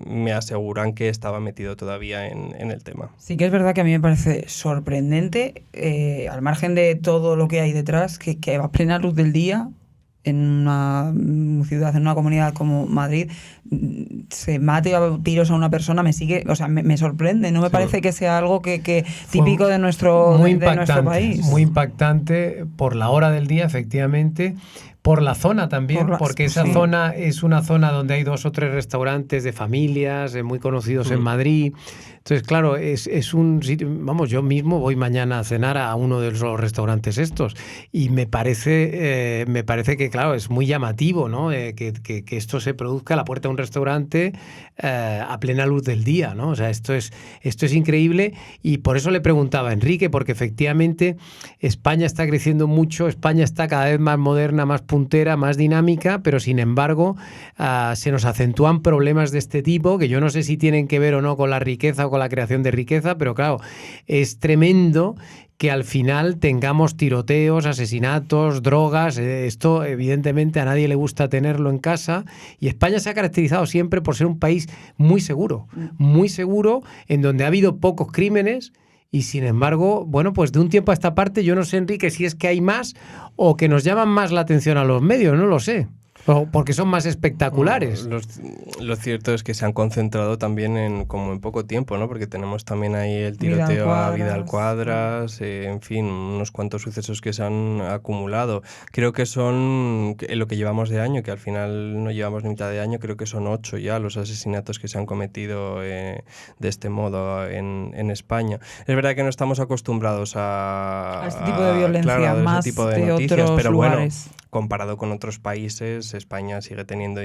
me aseguran que estaba metido todavía en el tema. Sí que es verdad que a mí me parece sorprendente, al margen de todo lo que hay detrás, que a plena luz del día, en una ciudad, en una comunidad como Madrid, se mate a tiros a una persona, me sorprende. No me parece que sea algo que típico de nuestro país. Muy impactante por la hora del día, efectivamente. Por la zona también, porque esa zona es una zona donde hay 2 o 3 restaurantes de familias muy conocidos en Madrid. Entonces, claro, es un sitio... Vamos, yo mismo voy mañana a cenar a uno de los restaurantes estos y me parece que, claro, es muy llamativo, ¿no? Que esto se produzca a la puerta de un restaurante a plena luz del día, ¿no? O sea, esto es increíble y por eso le preguntaba a Enrique, porque efectivamente España está creciendo mucho, España está cada vez más moderna, más puntera, más dinámica, pero sin embargo se nos acentúan problemas de este tipo, que yo no sé si tienen que ver o no con la riqueza o con la creación de riqueza, pero claro, es tremendo que al final tengamos tiroteos, asesinatos, drogas. Esto evidentemente a nadie le gusta tenerlo en casa y España se ha caracterizado siempre por ser un país muy seguro, en donde ha habido pocos crímenes. Y sin embargo, bueno, pues de un tiempo a esta parte, yo no sé, Enrique, si es que hay más o que nos llaman más la atención a los medios, no lo sé. O porque son más espectaculares. Lo cierto es que se han concentrado también en poco tiempo, ¿no? Porque tenemos también ahí el tiroteo a Vidal Cuadras, en fin, unos cuantos sucesos que se han acumulado. Creo que son, en lo que llevamos de año, que al final no llevamos ni mitad de año, creo que son 8 ya los asesinatos que se han cometido de este modo en España. Es verdad que no estamos acostumbrados a este tipo de violencia, claro, más ese tipo de noticias, otros pero lugares. Bueno, comparado con otros países, España sigue teniendo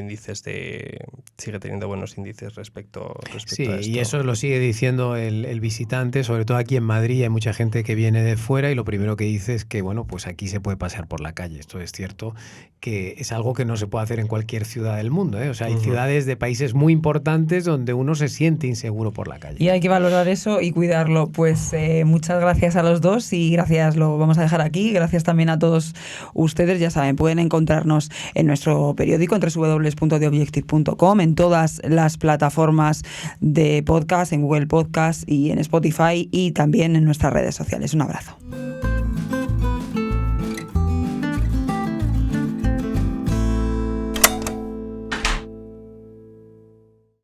buenos índices respecto a esto. Y eso lo sigue diciendo el visitante, sobre todo aquí en Madrid hay mucha gente que viene de fuera y lo primero que dice es que, bueno, pues aquí se puede pasear por la calle. Esto es cierto, que es algo que no se puede hacer en cualquier ciudad del mundo, ¿eh? O sea, hay ciudades de países muy importantes donde uno se siente inseguro por la calle. Y hay que valorar eso y cuidarlo. Pues muchas gracias a los dos y gracias, lo vamos a dejar aquí. Gracias también a todos ustedes, ya saben, pueden encontrarnos en nuestro periódico en www.theobjective.com, en todas las plataformas de podcast, en Google Podcast y en Spotify y también en nuestras redes sociales. Un abrazo.